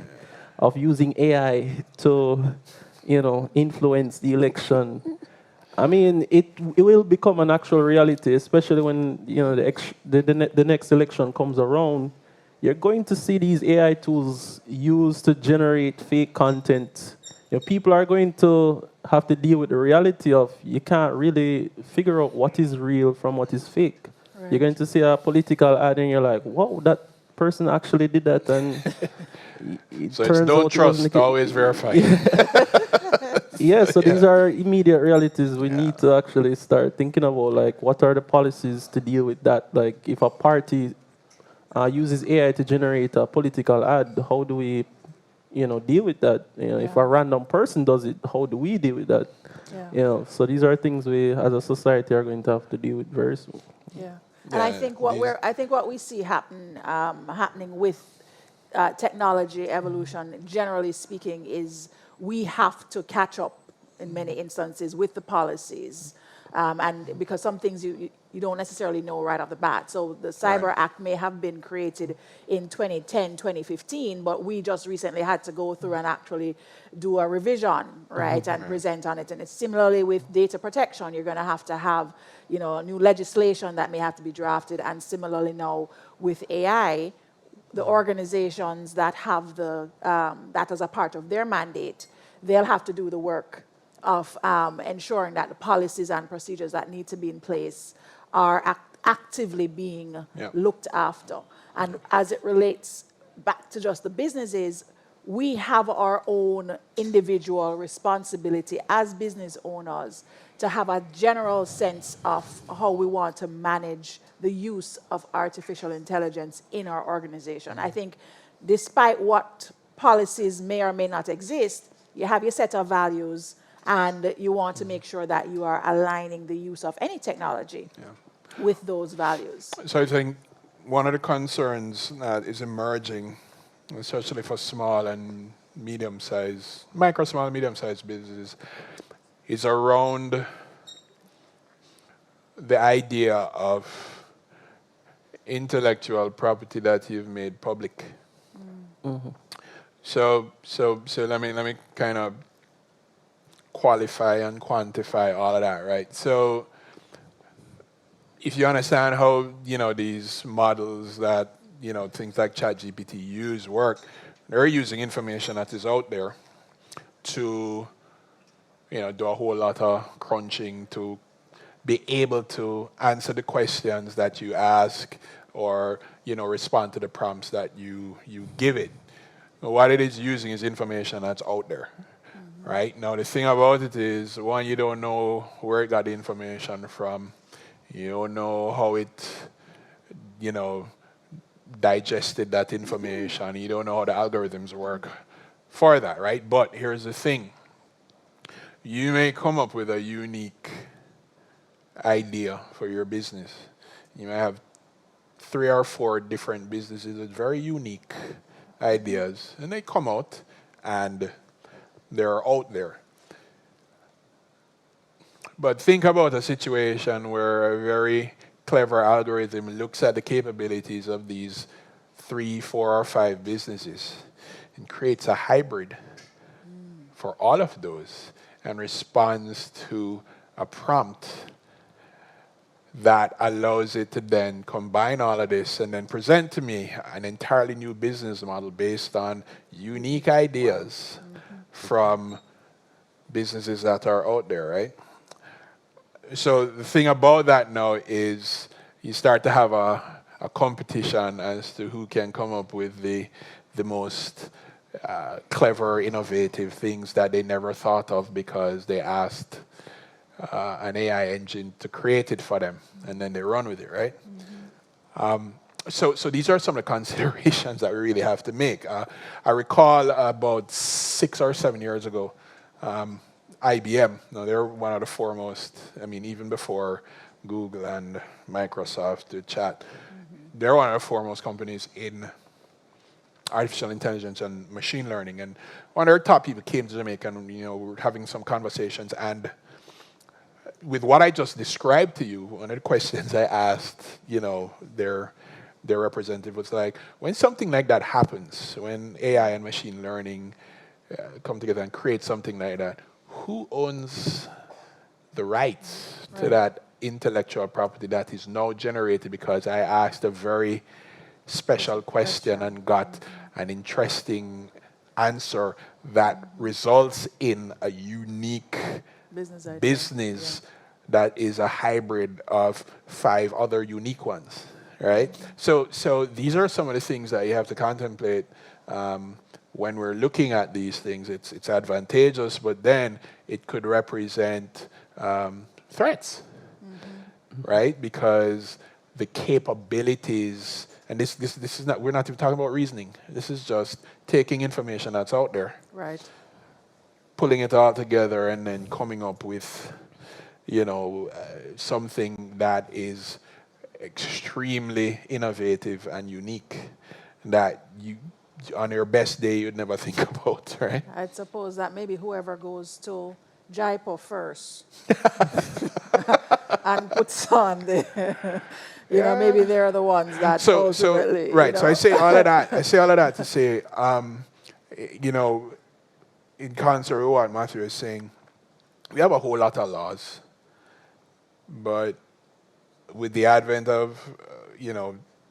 of using AI to influence the election. I mean, it will become an actual reality, especially when the next election comes around. You're going to see these AI tools used to generate fake content. People are going to have to deal with the reality of you can't really figure out what is real from what is fake. Right. You're going to see a political ad and you're like, "Whoa, that person actually did that," and it So turns it's out don't it trust, wasn't the always verify. Yeah, so these are immediate realities we need to actually start thinking about, like, what are the policies to deal with that? Like, if a party uses AI to generate a political ad, how do we, deal with that? If a random person does it, how do we deal with that? Yeah. So these are things we, as a society, are going to have to deal with very soon. Yeah. And I Yeah, think these- I think what we see happening with technology evolution, generally speaking, is we have to catch up in many instances with the policies, and because some things you don't necessarily know right off the bat. So the Cyber Act may have been created in 2010, 2015, but we just recently had to go through and actually do a revision, right, and present on it. And it's similarly with data protection. You're going to have, new legislation that may have to be drafted. And similarly now with AI, the organizations that have that as a part of their mandate, they'll have to do the work of ensuring that the policies and procedures that need to be in place are actively being looked after. And as it relates back to just the businesses, we have our own individual responsibility as business owners to have a general sense of how we want to manage the use of artificial intelligence in our organization. I think despite what policies may or may not exist, you have your set of values and you want to make sure that you are aligning the use of any technology with those values. So I think one of the concerns that is emerging, especially for small and medium-sized, micro, small, medium-sized businesses, is around the idea of intellectual property that you've made public. So let me kind of qualify and quantify all of that, right? So if you understand how, these models that, things like ChatGPT use work, they're using information that is out there to, do a whole lot of crunching to be able to answer the questions that you ask or, respond to the prompts that you give it. What it is using is information that's out there, right? Now, the thing about it is, one, you don't know where it got the information from. You don't know how it, digested that information. You don't know how the algorithms work for that, right? But here's the thing. You may come up with a unique idea for your business. You may have 3 or 4 different businesses with very unique ideas, and they come out and they're out there. But think about a situation where a very clever algorithm looks at the capabilities of these 3, 4, or 5 businesses and creates a hybrid for all of those and responds to a prompt that allows it to then combine all of this and then present to me an entirely new business model based on unique ideas from businesses that are out there, right? So the thing about that now is you start to have a competition as to who can come up with the most clever, innovative things that they never thought of because they asked an AI engine to create it for them, and then they run with it, right? So these are some of the considerations that we really have to make. I recall about 6 or 7 years ago, IBM, they're one of the foremost, even before Google and Microsoft did chat, they're one of the foremost companies in artificial intelligence and machine learning. And one of their top people came to Jamaica and, we were having some conversations. And with what I just described to you, one of the questions I asked, their representative was like, when something like that happens, when AI and machine learning come together and create something like that, who owns the rights to that intellectual property that is now generated because I asked a very special question and got an interesting answer that results in a unique business that is a hybrid of 5 other unique ones, right? So these are some of the things that you have to contemplate when we're looking at these things. It's advantageous, but then it could represent threats, right? Because the capabilities, and this is not, we're not even talking about reasoning. This is just taking information that's out there, Right. pulling it all together, and then coming up with, something that is extremely innovative and unique that you, on your best day, you'd never think about, right? I'd suppose that maybe whoever goes to Jaipur first and puts on the, maybe they're the ones that ultimately, right. So I say all of that. To say, in concert with what Matthew is saying, we have a whole lot of laws, but with the advent of,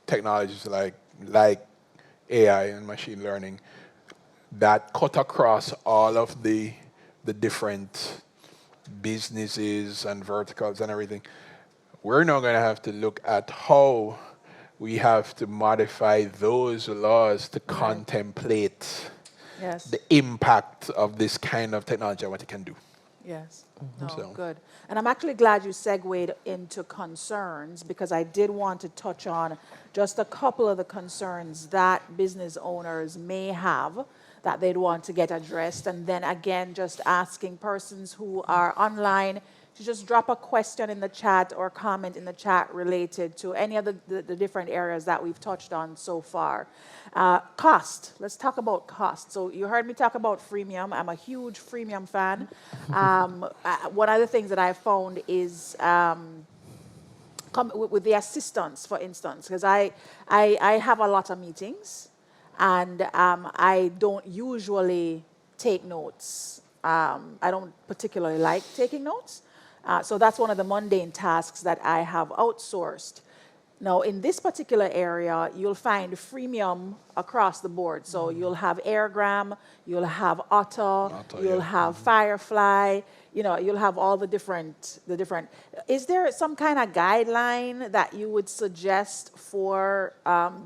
technologies like AI and machine learning that cut across all of the different businesses and verticals and everything, we're now going to have to look at how we have to modify those laws to contemplate the impact of this kind of technology and what it can do. Yes. No, good. And I'm actually glad you segued into concerns, because I did want to touch on just a couple of the concerns that business owners may have that they'd want to get addressed. And then again, just asking persons who are online to just drop a question in the chat or comment in the chat related to any of the different areas that we've touched on so far. Cost. Let's talk about cost. So you heard me talk about freemium. I'm a huge freemium fan. One of the things that I found is with the assistance, for instance, because I have a lot of meetings, and I don't usually take notes. I don't particularly like taking notes. So that's one of the mundane tasks that I have outsourced. Now, in this particular area, you'll find freemium across the board. So you'll have Airgram, you'll have Otter, you'll have Firefly, you'll have all the different. Is there some kind of guideline that you would suggest for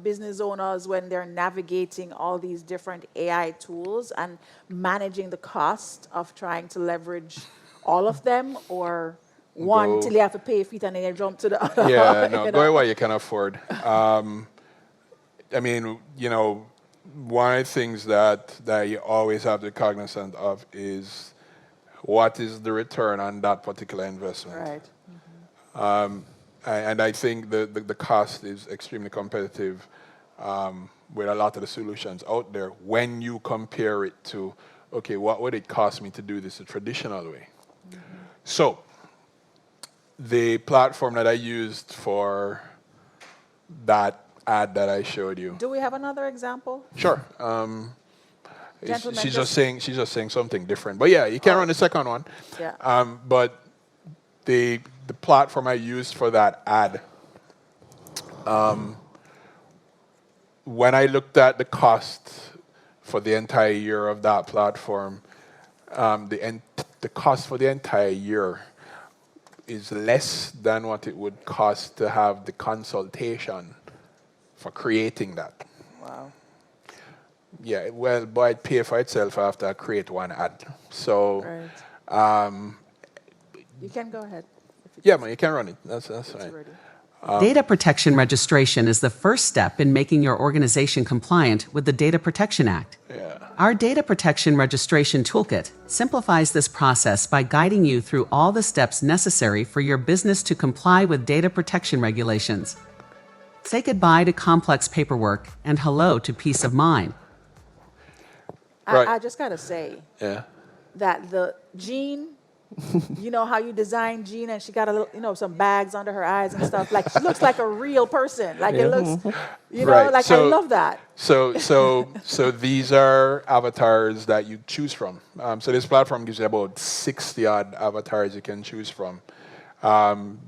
business owners when they're navigating all these different AI tools and managing the cost of trying to leverage all of them, or one till you have to pay your feet and then you jump to the other? Yeah, no, go what you can afford. I mean, one of the things that you always have to be cognizant of is what is the return on that particular investment. Right. And I think the cost is extremely competitive with a lot of the solutions out there when you compare it to, okay, what would it cost me to do this the traditional way? So, the platform that I used for that ad that I showed you. Do we have another example? Sure. Gentlemen, She's just saying something different. But yeah, you can run the second one. Yeah. But the platform I used for that ad, when I looked at the cost for the entire year of that platform, the cost for the entire year is less than what it would cost to have the consultation for creating that. Wow. Yeah, well, but it pay for itself after I create one ad. So, Right. You can go ahead. yeah, man, you can run it. That's fine. Ready. Data protection registration is the first step in making your organization compliant with the Data Protection Act. Yeah. Our Data Protection Registration Toolkit simplifies this process by guiding you through all the steps necessary for your business to comply with data protection regulations. Say goodbye to complex paperwork and hello to peace of mind. Right. I just got to say Yeah. that the Jean, you know how you design Jean, and she got a little, some bags under her eyes and stuff. Like, she looks like a real person. Like, it looks, Right. like, I love that. So these are avatars that you choose from. So this platform gives you about 60 odd avatars you can choose from.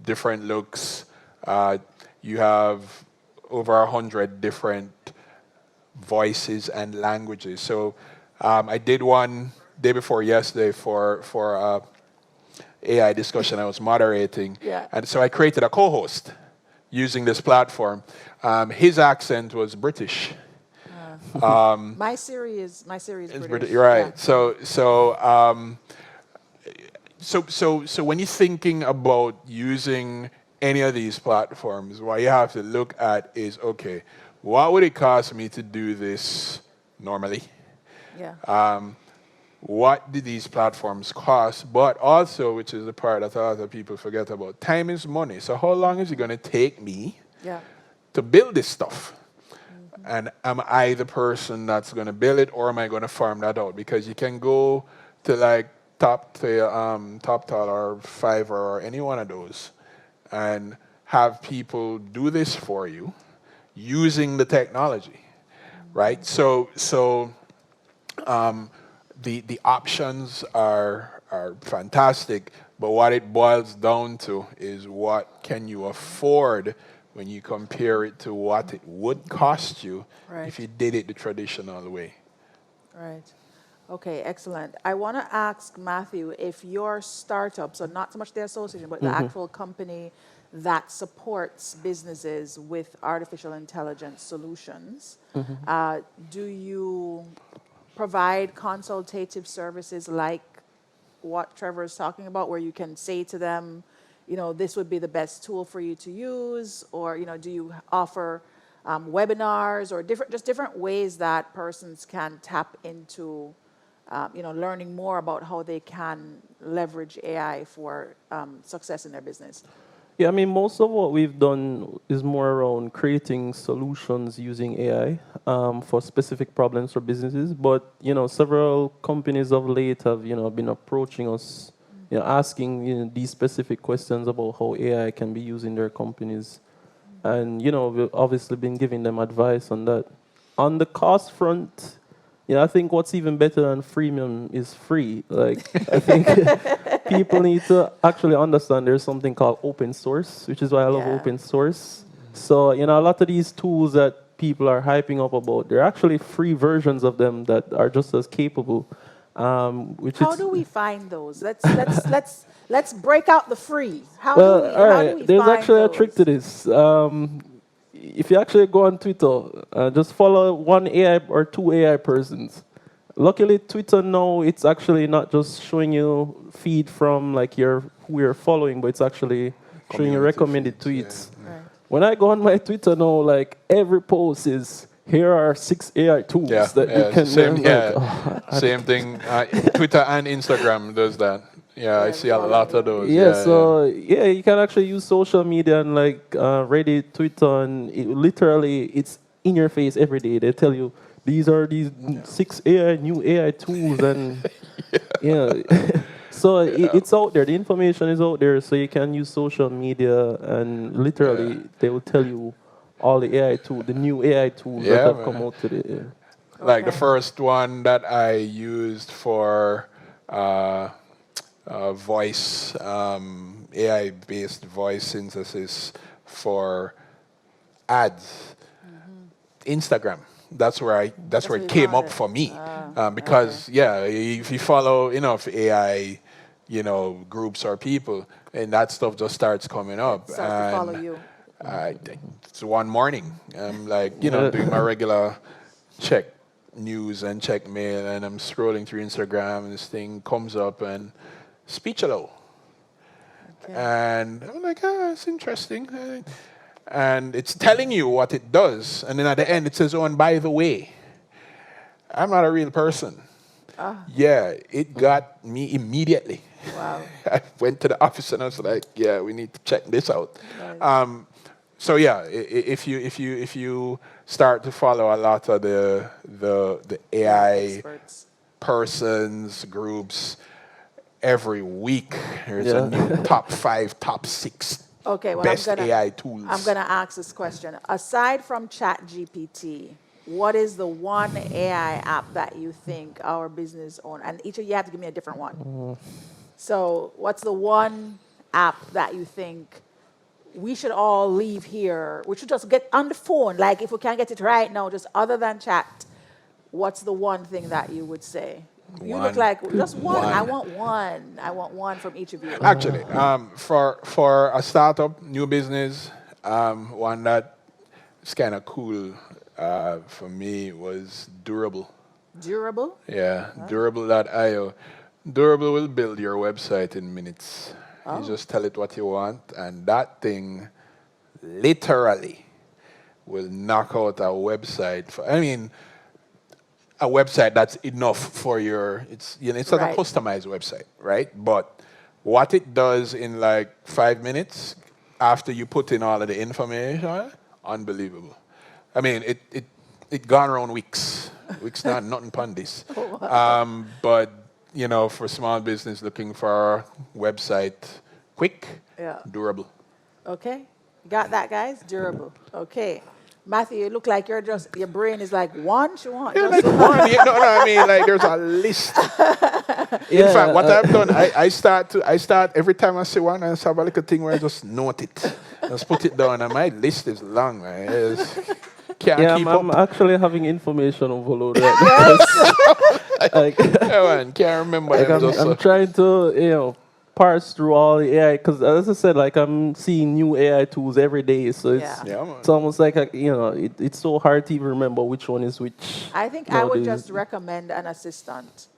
Different looks. You have over 100 different voices and languages. So I did one day before yesterday for AI discussion I was moderating. Yeah. And so I created a co-host using this platform. His accent was British. My Siri is British. Right. Yeah. So when you're thinking about using any of these platforms, what you have to look at is, okay, what would it cost me to do this normally? Yeah. What do these platforms cost? But also, which is the part that a lot of people forget about, time is money. So how long is it going to take me Yeah. to build this stuff? And am I the person that's going to build it, or am I going to farm that out? Because you can go to like TopTal or Fiverr or any one of those and have people do this for you using the technology, right? So the options are fantastic, but what it boils down to is what can you afford when you compare it to what it would cost you Right. if you did it the traditional way. Right. Okay, excellent. I want to ask Matthew if your startup, so not so much the association, but the actual company that supports businesses with artificial intelligence solutions, do you provide consultative services like what Trevor is talking about, where you can say to them, this would be the best tool for you to use, or do you offer webinars or different ways that persons can tap into learning more about how they can leverage AI for success in their business? Yeah, I mean, most of what we've done is more around creating solutions using AI for specific problems for businesses. But several companies of late have been approaching us, asking these specific questions about how AI can be used in their companies, and we've obviously been giving them advice on that. On the cost front, I think what's even better than freemium is free. Like, I think people need to actually understand there's something called open source, which is why I love Yeah. open source. So, a lot of these tools that people are hyping up about, they're actually free versions of them that are just as capable. Which How is, do we find those? Let's break out the free. How well, do we all how do right. we There's find actually a those? trick to this. If you actually go on Twitter, just follow one AI or two AI persons. Luckily, Twitter now it's actually not just showing you feed from like who you're following, but it's actually showing you Community recommended feeds, tweets. Right. When I go on my Twitter now, like every post is here are 6 AI tools Yeah, that you yeah, can same, learn. yeah, Like, same thing. Twitter and Instagram does that. Yeah, I Yeah, see a follow lot you. of those. yeah, Yeah, so you can actually use social media and like Reddit, Twitter, and literally it's in your face every day. They tell you these are these 6 new AI tools, and yeah, so it's out there. The information is out there, so you can use social media, and literally they will tell you all the AI tools, the new AI tools that Yeah, have come man. out today. Yeah. Like the Okay. first one that I used for uh, voice, AI-based voice synthesis for ads. Instagram. That's where where it you came found up it. for me, Okay. because if you follow enough AI, groups or people, and that stuff just starts coming up. Starts to follow you. I, it's one morning, I'm like, doing my regular check news and check mail, and I'm scrolling through Instagram, and this thing comes up and speech allow. Okay. And I'm like, it's interesting. And it's telling you what it does. And then at the end, it says, oh, and by the way, I'm not a real person. Yeah, it got me immediately. Wow. I went to the office and I was like, yeah, we need to check this out. Nice. So yeah, if you start to follow a lot of the AI Experts. persons, groups, every week there's a Yeah. new top 5, top 6 Okay, well, best AI tools. I'm gonna ask this question. Aside from ChatGPT, what is the one AI app that you think our business own? And each of you have to give me a different one. So, what's the one app that you think we should all leave here? We should just get on the phone. Like, if we can't get it right now, just other than chat, what's the one thing that you would say? You look One. like just one. I One. want one. I want one from each of you. Actually, for a startup, new business, one that is kind of cool for me was Durable. Durable. Yeah, Durable.io. Durable will build your website in minutes. You just tell it what you want, and that thing literally will knock out a website. A website that's enough for it's not Right. a customized website, right? But what it does in like 5 minutes after you put in all of the information, unbelievable. I mean, it gone around weeks. Weeks not nothing pon this. But for small business looking for a website quick, Yeah. durable. Okay. Got that, guys? Durable. Okay. Matthew, you look like your brain is like one. She want Yeah, just like one. No, I mean, like there's a list. In fact, what I've done, I start every time I see one, I just have a little thing where I just note it, just put it down, and my list is long, man. Can't Yeah, keep I'm up. actually having information overload right now. like, Yeah, man, can't remember like them I'm, just. I'm trying to parse through all the AI because, as I said, like I'm seeing new AI tools every day. So it's Yeah. Yeah, man. it's almost like it's so hard to even remember which one is which. I think I would nowadays. just recommend an assistant.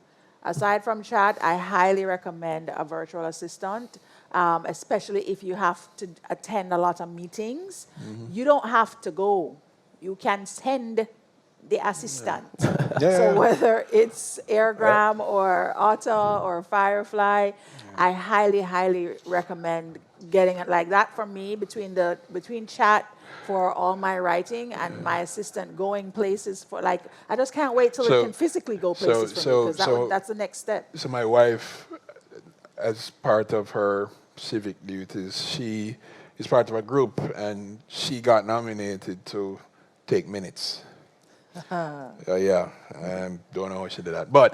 Aside from chat, I highly recommend a virtual assistant, especially if you have to attend a lot of meetings. You don't have to go. You can send the assistant. Yeah. So whether it's Airgram or Otta or Firefly, I highly, highly recommend getting it like that for me between chat for all my writing and my assistant going places for like I just can't wait till So- it can physically go places for me because that's the next step. So my wife, as part of her civic duties, she is part of a group, and she got nominated to take minutes. Yeah, I don't know how she did that, but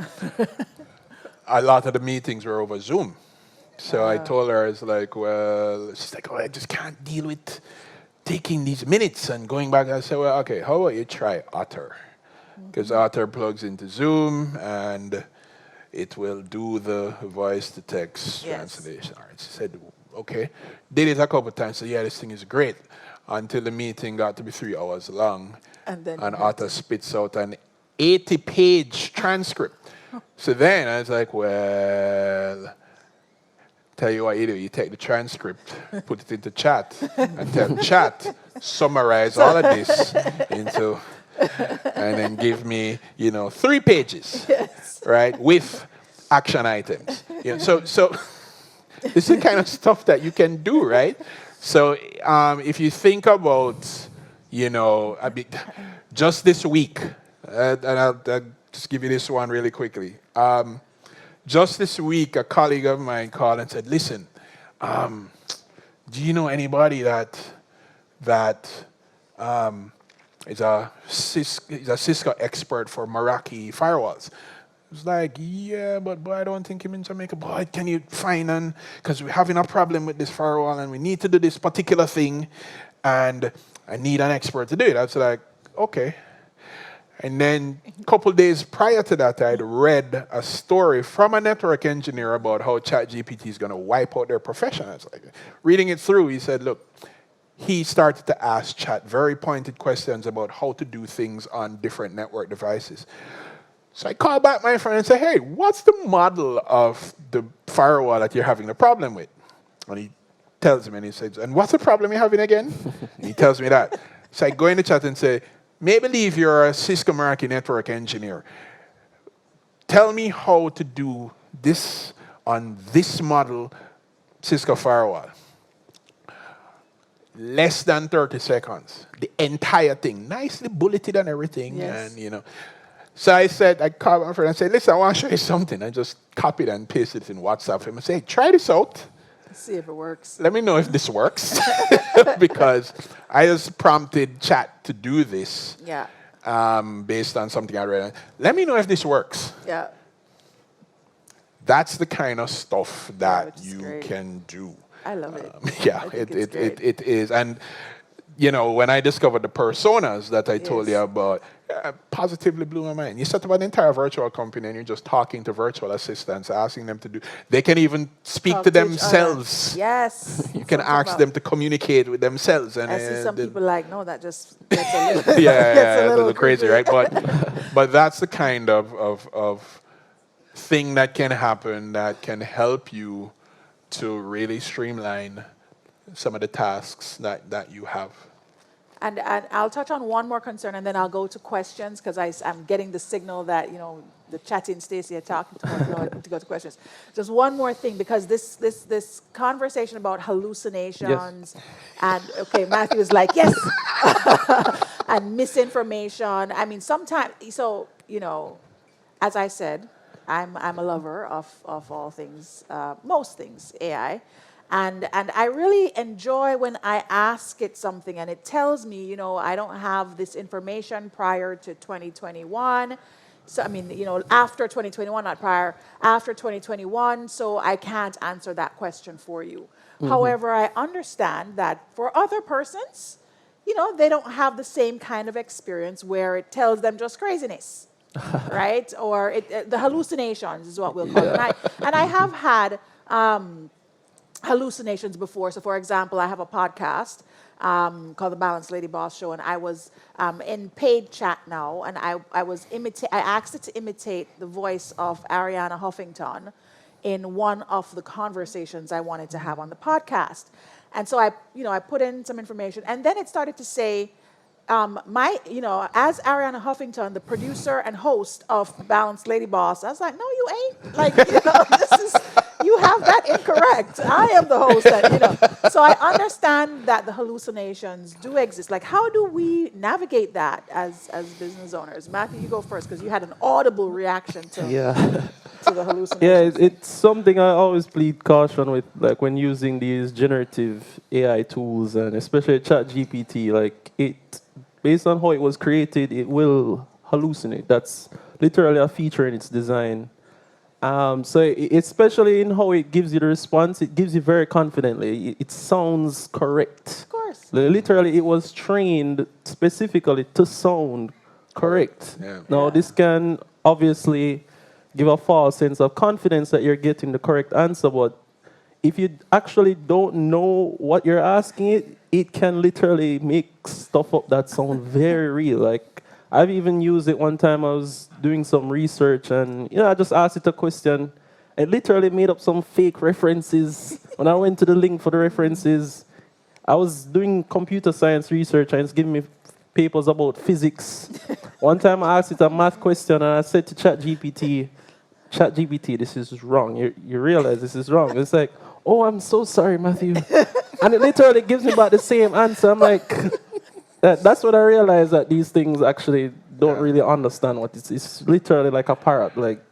a lot of the meetings were over Zoom. So I told her, it's like, well, she's like, oh, I just can't deal with taking these minutes and going back. I said, well, okay, how about you try Otter? Because Otter plugs into Zoom and it will do the voice to text Yes. translation. All right, she said, okay. Did it a couple of times, said, yeah, this thing is great. Until the meeting got to be 3 hours long. And then And you had Otter spits out an 80-page transcript. So then I was like, well, tell you what you do. You take the transcript, put it into chat, and tell chat, summarize all of this into, and then give me, 3 pages, right, with action items. So this is the kind of stuff that you can do, right? So if you think about, just this week, and I'll just give you this one really quickly. Just this week, a colleague of mine called and said, listen, do you know anybody that is a Cisco expert for Meraki firewalls? I was like, yeah, but boy, I don't think him in Jamaica. Boy, can you find because we're having a problem with this firewall and we need to do this particular thing and I need an expert to do it. I was like, okay. And then a couple days prior to that, I'd read a story from a network engineer about how ChatGPT is going to wipe out their profession. I was like, reading it through, he said, look, he started to ask Chat very pointed questions about how to do things on different network devices. So I called back my friend and said, hey, what's the model of the firewall that you're having a problem with? And he tells me, and he says, and what's the problem you're having again? And he tells me that. So I go in the chat and say, may believe you're a Cisco Meraki network engineer. Tell me how to do this on this model Cisco firewall. Less than 30 seconds. The entire thing, nicely bulleted and everything. Yes. And So I called my friend and said, listen, I want to show you something. I just copied and pasted it in WhatsApp for him and said, hey, try this out. See if it works. Let me know if this works. Because I just prompted Chat to do this Yeah. based on something I read. Let me know if this works. Yeah. That's the kind of stuff that which is you great. can do. I love it. Yeah, I think it's great. it is. And, when I discovered the personas that I told you Yes. about, positively blew my mind. You set up an entire virtual company and you're just talking to virtual assistants, asking them to do. They can even speak Talk to each other. themselves. Yes. You can Something ask about- them to communicate with themselves. And I see some the- people like, no, that just gets a little, yeah, gets a little crazy, right? But that's the kind of thing that can happen that can help you to really streamline some of the tasks that you have. And I'll touch on one more concern, and then I'll go to questions because I'm getting the signal that the chatting Stacey are talking to go to questions. Just one more thing, because this conversation about hallucinations, and okay, Matthew is like yes, and misinformation. I mean, sometimes as I said, I'm a lover of all things, most things AI. And I really enjoy when I ask it something and it tells me, I don't have this information prior to 2021. So, after 2021, not prior, after 2021, so I can't answer that question for you. Mm-hmm. However, I understand that for other persons, they don't have the same kind of experience where it tells them just craziness, right? Or the hallucinations is what we'll call it. And I have had hallucinations before. So, for example, I have a podcast called The Balanced Lady Boss Show, and I was in paid chat now, and I asked it to imitate the voice of Ariana Huffington in one of the conversations I wanted to have on the podcast. And so I put in some information, and then it started to say, as Ariana Huffington, the producer and host of Balanced Lady Boss, I was like, no, you ain't. Like, you have that incorrect. I am the host. So I understand that the hallucinations do exist. Like, how do we navigate that as business owners? Matthew, you go first because you had an audible reaction to Yeah. to the hallucinations. Yeah, it's something I always plead caution with, like when using these generative AI tools and especially ChatGPT. Like based on how it was created, it will hallucinate. That's literally a feature in its design. Especially in how it gives you the response, it gives you very confidently. It sounds correct. Of course. Literally, it was trained specifically to sound correct. Yeah. Now, Yeah. this can obviously give a false sense of confidence that you're getting the correct answer, but if you actually don't know what you're asking it can literally make stuff up that sound very real. Like, I've even used it one time. I was doing some research and I just asked it a question. It literally made up some fake references. When I went to the link for the references, I was doing computer science research and it's giving me papers about physics. One time I asked it a math question and I said to ChatGPT, this is wrong. You realize this is wrong. It's like, oh, I'm so sorry, Matthew. And it literally gives me about the same answer. I'm like, that's when I realized that these things actually don't really understand what it's literally like a parrot, like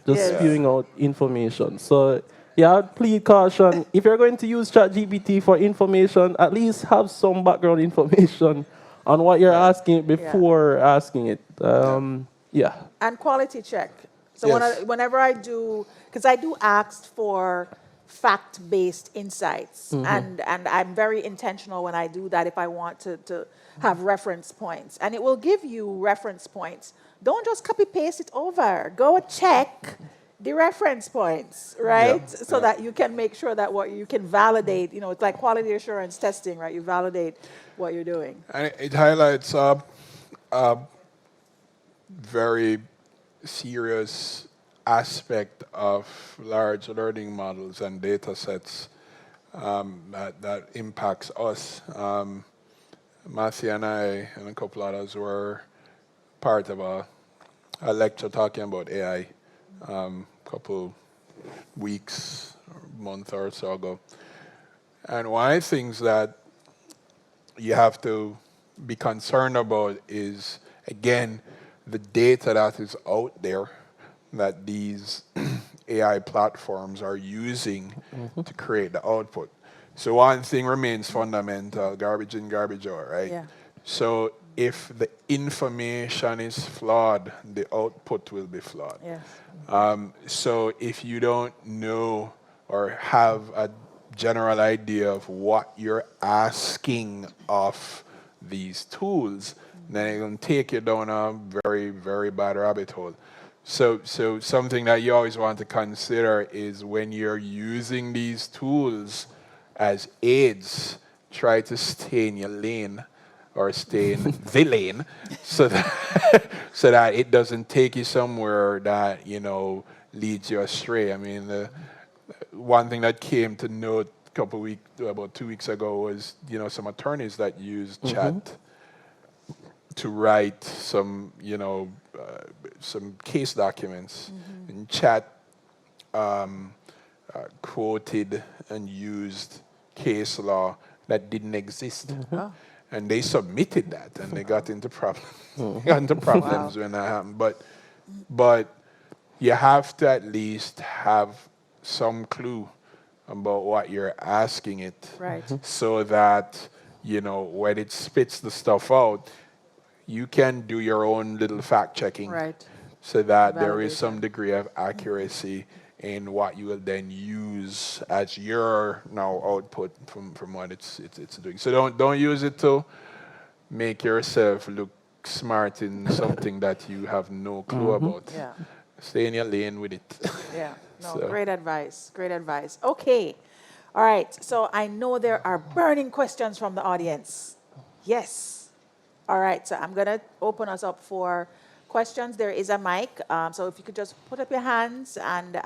just Yes. spewing out information. So yeah, I'd plead caution. If you're going to use ChatGPT for information, at least have some background information on what you're asking it before asking it. Yeah. And quality check. So Yes. whenever I do, because I do ask for fact-based insights, and I'm very intentional when I do that if I want to have reference points. And it will give you reference points. Don't just copy-paste it over. Go check the reference points, right? Yeah. So that you can make sure that what you can validate, it's like quality assurance testing, right? You validate what you're doing. And it highlights a very serious aspect of large learning models and data sets that impacts us. Matthew and I and a couple others were part of a lecture talking about AI couple weeks or month or so ago. And one of the things that you have to be concerned about is, again, the data that is out there that these AI platforms are using to create the output. So one thing remains fundamental, garbage in, garbage out, right? Yeah. So if the information is flawed, the output will be flawed. Yes. So if you don't know or have a general idea of what you're asking of these tools, then it can take you down a very, very bad rabbit hole. So something that you always want to consider is when you're using these tools as aids, try to stay in your lane or stay in the lane so that it doesn't take you somewhere that, leads you astray. I mean, the one thing that came to note about 2 weeks ago was, some attorneys that used chat to write some case documents. And chat quoted and used case law that didn't exist. And they submitted that, and they got into problems when that happened. But you have to at least have some clue about what you're asking it, Right. so that when it spits the stuff out, you can do your own little fact checking, Right. so that there is Validation. some degree of accuracy in what you will then use as your now output from what it's doing. So don't use it to make yourself look smart in something that you have no clue about. Yeah. Stay in your lane with it. Yeah. No, So- great advice. Great advice. Okay. All right. So I know there are burning questions from the audience. Yes. All right. So I'm going to open us up for questions. There is a mic. So if you could just put up your hands, and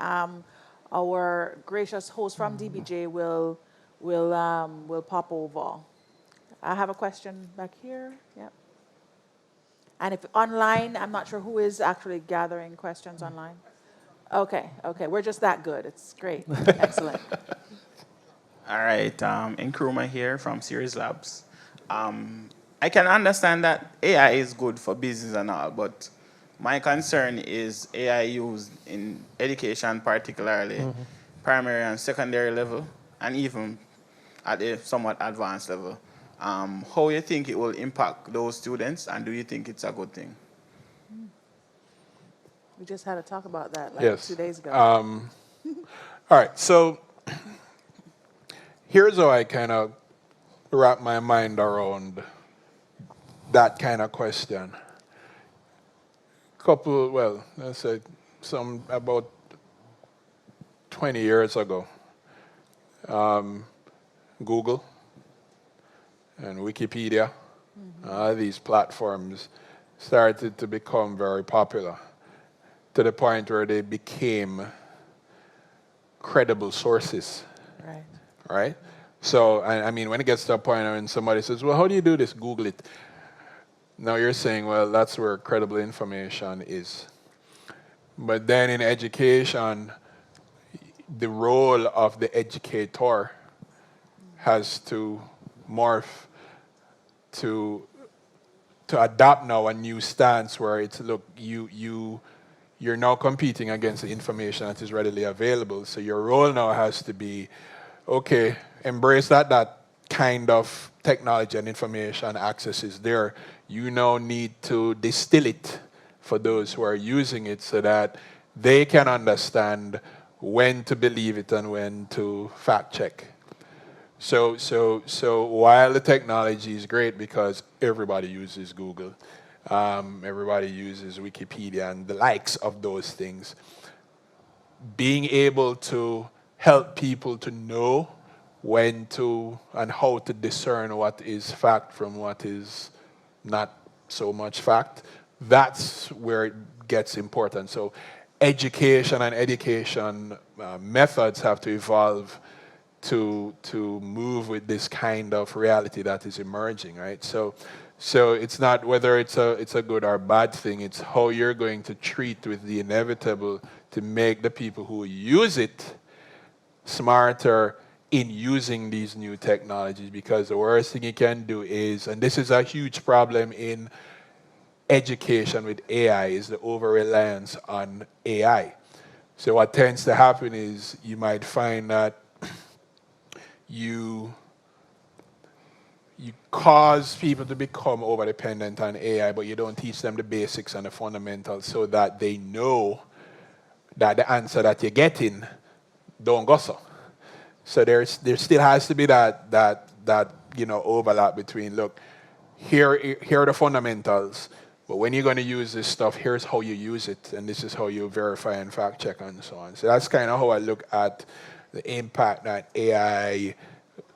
our gracious host from DBJ will pop over. I have a question back here. Yeah. And if online, I'm not sure who is actually gathering questions online. Okay, we're just that good. It's great. Excellent. All right, Nkrumah here from Series Labs. I can understand that AI is good for business and all, but my concern is AI used in education, particularly primary and secondary level, and even at a somewhat advanced level. How you think it will impact those students, and do you think it's a good thing? We just had a talk about that like Yes. 2 days ago. All right, so here's how I kind of wrap my mind around that kind of question. Let's say about 20 years ago, Google and Wikipedia, these platforms started to become very popular to the point where they became credible sources, Right. right? So, I mean, when it gets to a point when somebody says, well, how do you do this? Google it. Now you're saying, well, that's where credible information is. But then in education, the role of the educator has to morph to adopt now a new stance where it's, look, you're now competing against the information that is readily available. So your role now has to be, okay, embrace that kind of technology and information access is there. You now need to distill it for those who are using it so that they can understand when to believe it and when to fact check. So while the technology is great because everybody uses Google, everybody uses Wikipedia and the likes of those things, being able to help people to know when to and how to discern what is fact from what is not so much fact, that's where it gets important. So education and education methods have to evolve to move with this kind of reality that is emerging, right? So it's not whether it's a good or bad thing, it's how you're going to treat with the inevitable to make the people who use it smarter in using these new technologies, because the worst thing you can do is, and this is a huge problem in education with AI, is the over-reliance on AI. So what tends to happen is you might find that you cause people to become over-dependent on AI, but you don't teach them the basics and the fundamentals so that they know that the answer that you're getting don't go so. So there still has to be that overlap between, look, here are the fundamentals, but when you're going to use this stuff, here's how you use it, and this is how you verify and fact check and so on. So that's kind of how I look at the impact that AI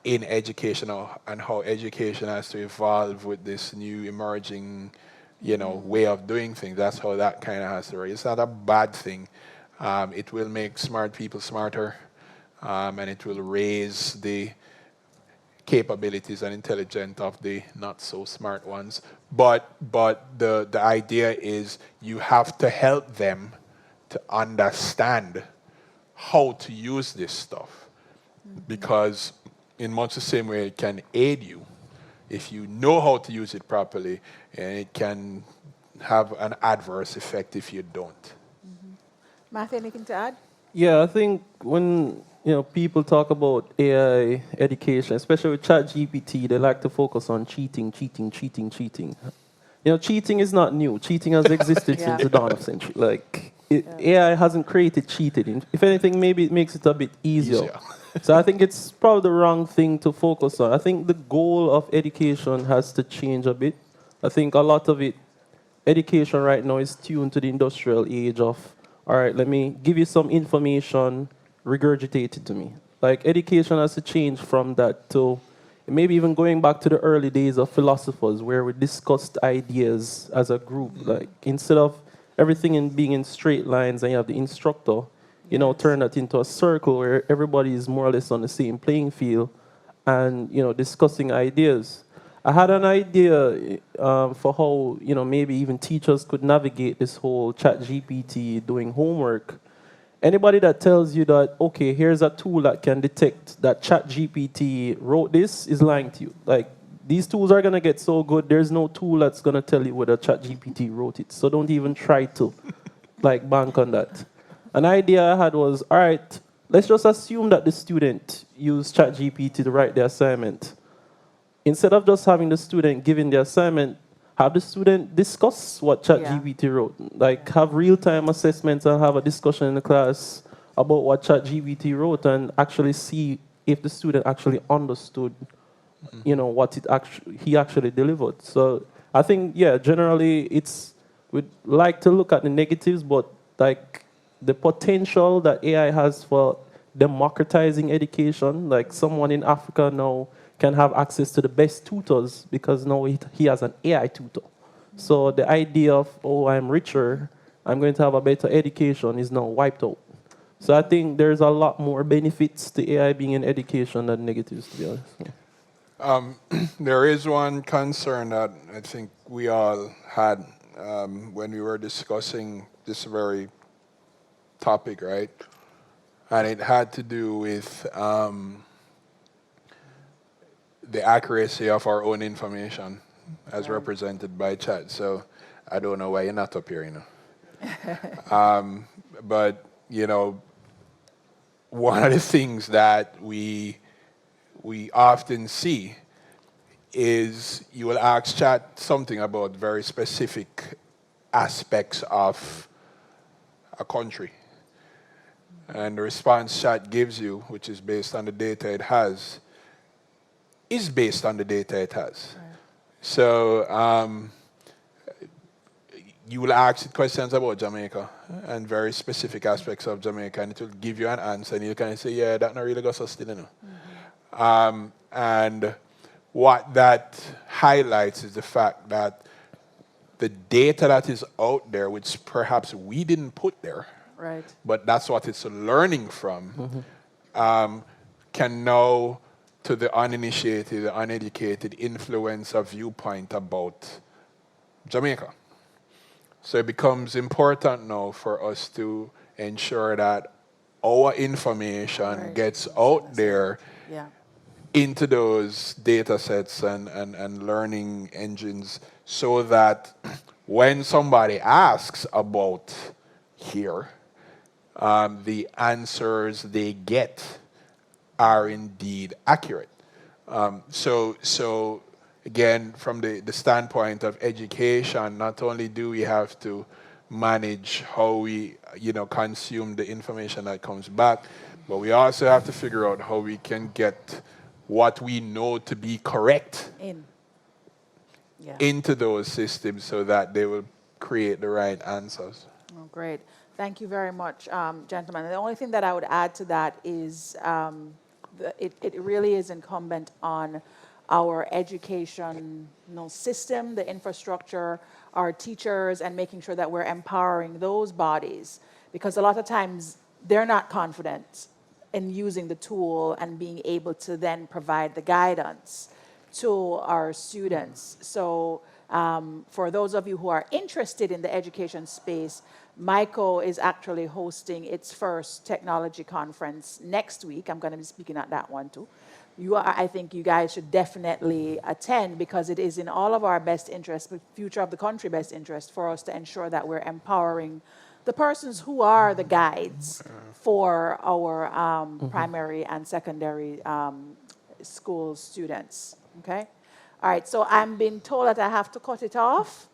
in education and how education has to evolve with this new emerging, way of doing things. That's how that kind of has to work. It's not a bad thing. It will make smart people smarter. And it will raise the capabilities and intelligence of the not so smart ones. But the idea is you have to help them to understand how to use this stuff. Because in much the same way it can aid you if you know how to use it properly, and it can have an adverse effect if you don't. Matthew, anything to add? Yeah, I think when people talk about AI education, especially with ChatGPT, they like to focus on cheating. Cheating is not new. Cheating has existed since the dawn of century. AI hasn't created cheating. If anything, maybe it makes it a bit easier. So I think it's probably the wrong thing to focus on. I think the goal of education has to change a bit. I think a lot of education right now is tuned to the industrial age of, all right, let me give you some information, regurgitate it to me. Like, education has to change from that to maybe even going back to the early days of philosophers where we discussed ideas as a group. Like, instead of everything being in straight lines and you have the instructor, turn that into a circle where everybody is more or less on the same playing field and, discussing ideas. I had an idea for how, maybe even teachers could navigate this whole chat GPT doing homework. Anybody that tells you that, okay, here's a tool that can detect that chat GPT wrote this is lying to you. Like, these tools are going to get so good, there's no tool that's going to tell you whether chat GPT wrote it. So don't even try to, bank on that. An idea I had was, all right, let's just assume that the student used chat GPT to write the assignment. Instead of just having the student giving the assignment, have the student discuss what ChatGPT wrote. Like, have real-time assessments and have a discussion in the class about what ChatGPT wrote and actually see if the student actually understood, what he actually delivered. So I think, generally we'd like to look at the negatives, but like the potential that AI has for democratizing education, like someone in Africa now can have access to the best tutors because now he has an AI tutor. So the idea of, I'm richer, I'm going to have a better education is now wiped out. So I think there's a lot more benefits to AI being in education than negatives, to be honest. Yeah. There is one concern that I think we all had when we were discussing this very topic, right? And it had to do with the accuracy of our own information as represented by chat. So I don't know why you're not up here, but, one of the things that we often see is you will ask chat something about very specific aspects of a country. And the response chat gives you, which is based on the data it has, is based on the data it has. Right. So you will ask it questions about Jamaica and very specific aspects of Jamaica, and it will give you an answer, and you can say, yeah, that not really got us still, and what that highlights is the fact that the data that is out there, which perhaps we didn't put there, right, but that's what it's learning from, can now, to the uninitiated, uneducated, influence a viewpoint about Jamaica. So it becomes important now for us to ensure that our information gets out there into those data sets and learning engines so that when somebody asks about here, the answers they get are indeed accurate. So again, from the standpoint of education, not only do we have to manage how we, consume the information that comes back, but we also have to figure out how we can get what we know to be correct into those systems so that they will create the right answers. Oh, great. Thank you very much, gentlemen. The only thing that I would add to that is it really is incumbent on our educational system, the infrastructure, our teachers, and making sure that we're empowering those bodies, because a lot of times they're not confident in using the tool and being able to then provide the guidance to our students. So for those of you who are interested in the education space, MICO is actually hosting its first technology conference next week. I'm going to be speaking at that one too. I think you guys should definitely attend because it is in all of our best interest, the future of the country best interest, for us to ensure that we're empowering the persons who are the guides for our primary and secondary school students. Okay? All right, so I'm being told that I have to cut it off.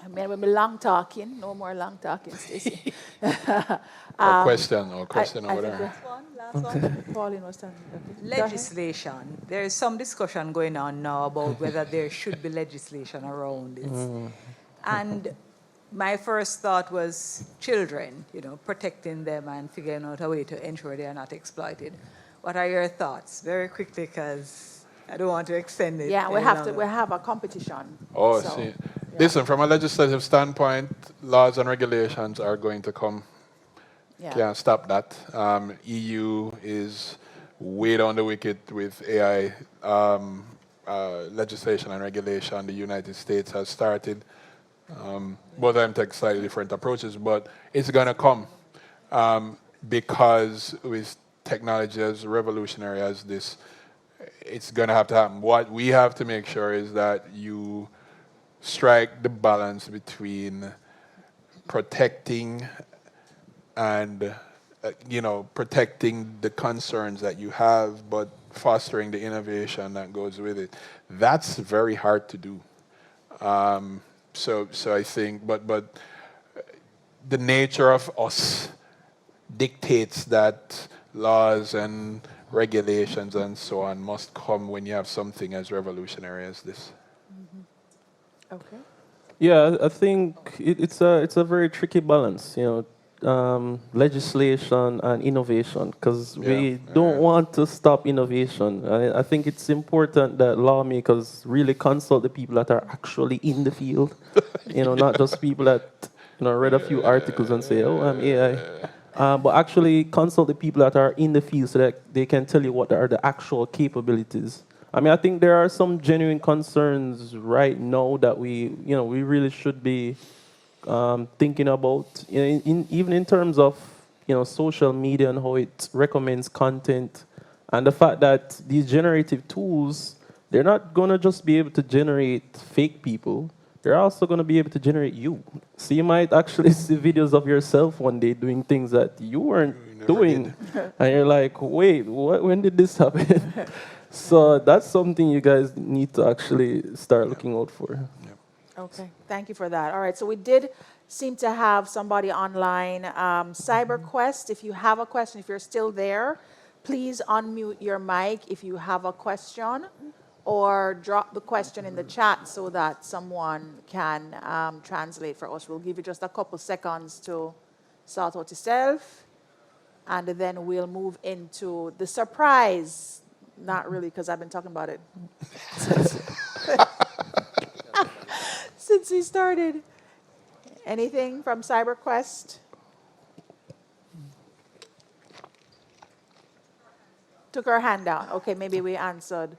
I mean, we'll be long talking. No more long talking, Stacey. Question over there. Last one. Pauline was telling me. Okay. Legislation. There is some discussion going on now about whether there should be legislation around it. And my first thought was children, protecting them and figuring out a way to ensure they are not exploited. What are your thoughts? Very quickly, because I don't want to extend it. Yeah, we have a competition. Oh, so, see. Listen, from a legislative standpoint, laws and regulations are going to come. Can't stop that. EU is way down the wicket with AI legislation and regulation the United States has started. Both of them take slightly different approaches, but it's going to come because with technology as revolutionary as this, it's going to have to happen. What we have to make sure is that you strike the balance between protecting and protecting the concerns that you have, but fostering the innovation that goes with it. That's very hard to do. So I think, but the nature of us dictates that laws and regulations and so on must come when you have something as revolutionary as this. Okay. Yeah, I think it's a very tricky balance, legislation and innovation, because we don't want to stop innovation. I think it's important that lawmakers really consult the people that are actually in the field, not just people that read a few articles and say, "Oh, I'm AI," but actually consult the people that are in the field so that they can tell you what are the actual capabilities. I mean, I think there are some genuine concerns right now that we really should be thinking about, even in terms of, social media and how it recommends content, and the fact that these generative tools, they're not going to just be able to generate fake people. They're also going to be able to generate you. So you might actually see videos of yourself one day doing things that you weren't doing. And you're like, wait, when did this happen? So that's something you guys need to actually start looking out for. Okay, thank you for that. All right, so we did seem to have somebody online. CyberQuest, if you have a question, if you're still there, please unmute your mic if you have a question, or drop the question in the chat so that someone can translate for us. We'll give you just a couple seconds to sort out yourself, and then we'll move into the surprise. Not really, because I've been talking about it since we started. Anything from CyberQuest? Took her hand down. Okay, maybe we answered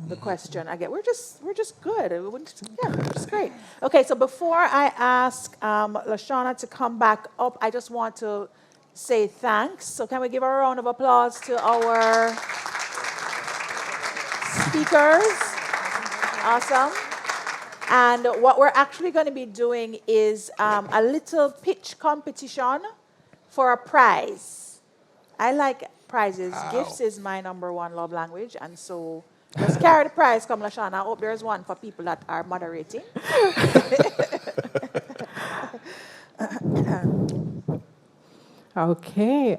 the question. Again, we're just good. We're just great. Okay, so before I ask Lashana to come back up, I just want to say thanks. So can we give a round of applause to our speakers? Awesome. And what we're actually going to be doing is a little pitch competition for a prize. I like prizes. Wow. Gifts is my #1 love language. And so let's carry the prize. Come, Lashana. I hope there's one for people that are moderating. Okay.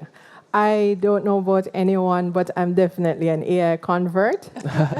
I don't know about anyone, but I'm definitely an AI convert.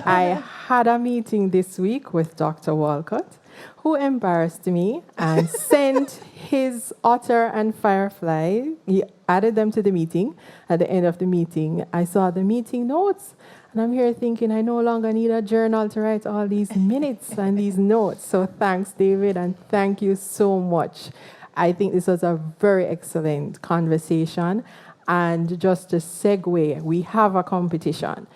I had a meeting this week with Dr. Walcott, who embarrassed me and sent his Otter and Firefly. He added them to the meeting. At the end of the meeting, I saw the meeting notes, and I'm here thinking I no longer need a journal to write all these minutes and these notes. So thanks, David, and thank you so much. I think this was a very excellent conversation. And just to segue, we have a competition.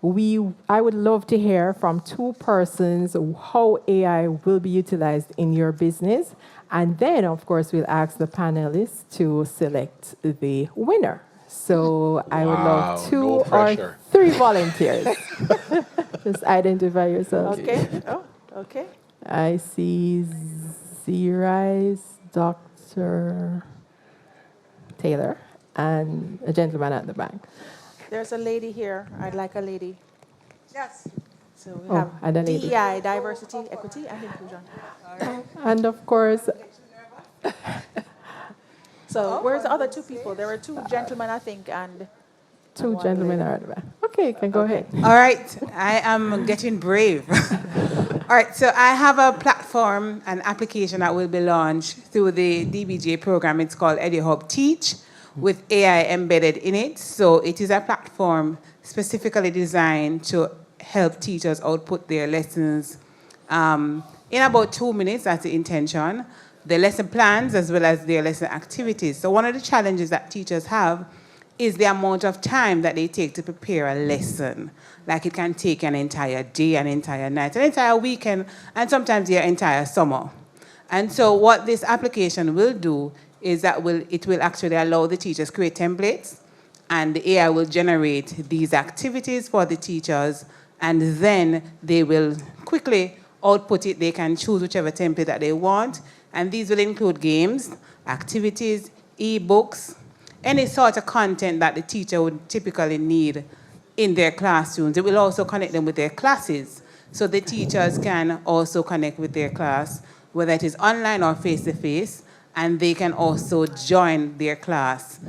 I would love to hear from 2 persons how AI will be utilized in your business. And then, of course, we'll ask the panelists to select the winner. So I would love 2 or 3 volunteers. Just identify yourself. Okay. Oh, okay. I see Z-Rise, Dr. Taylor, and a gentleman at the back. There's a lady here. I'd like a lady. Yes. So we have and a lady. DEI, diversity, equity, and inclusion. And of course. So where's the other 2 people? There were 2 gentlemen, I think, and 2 gentlemen are at the back. Okay, you can go ahead. All right, I am getting brave. All right, so I have a platform, an application that will be launched through the DBJ program. It's called EduHub Teach, with AI embedded in it. So it is a platform specifically designed to help teachers output their lessons in about 2 minutes. That's the intention. The lesson plans as well as their lesson activities. So one of the challenges that teachers have is the amount of time that they take to prepare a lesson. Like it can take an entire day, an entire night, an entire weekend, and sometimes the entire summer. And so what this application will do is that it will actually allow the teachers to create templates, and the AI will generate these activities for the teachers, and then they will quickly output it. They can choose whichever template that they want, and these will include games, activities, e-books, any sort of content that the teacher would typically need in their classrooms. It will also connect them with their classes, so the teachers can also connect with their class, whether it is online or face-to-face, and they can also join their class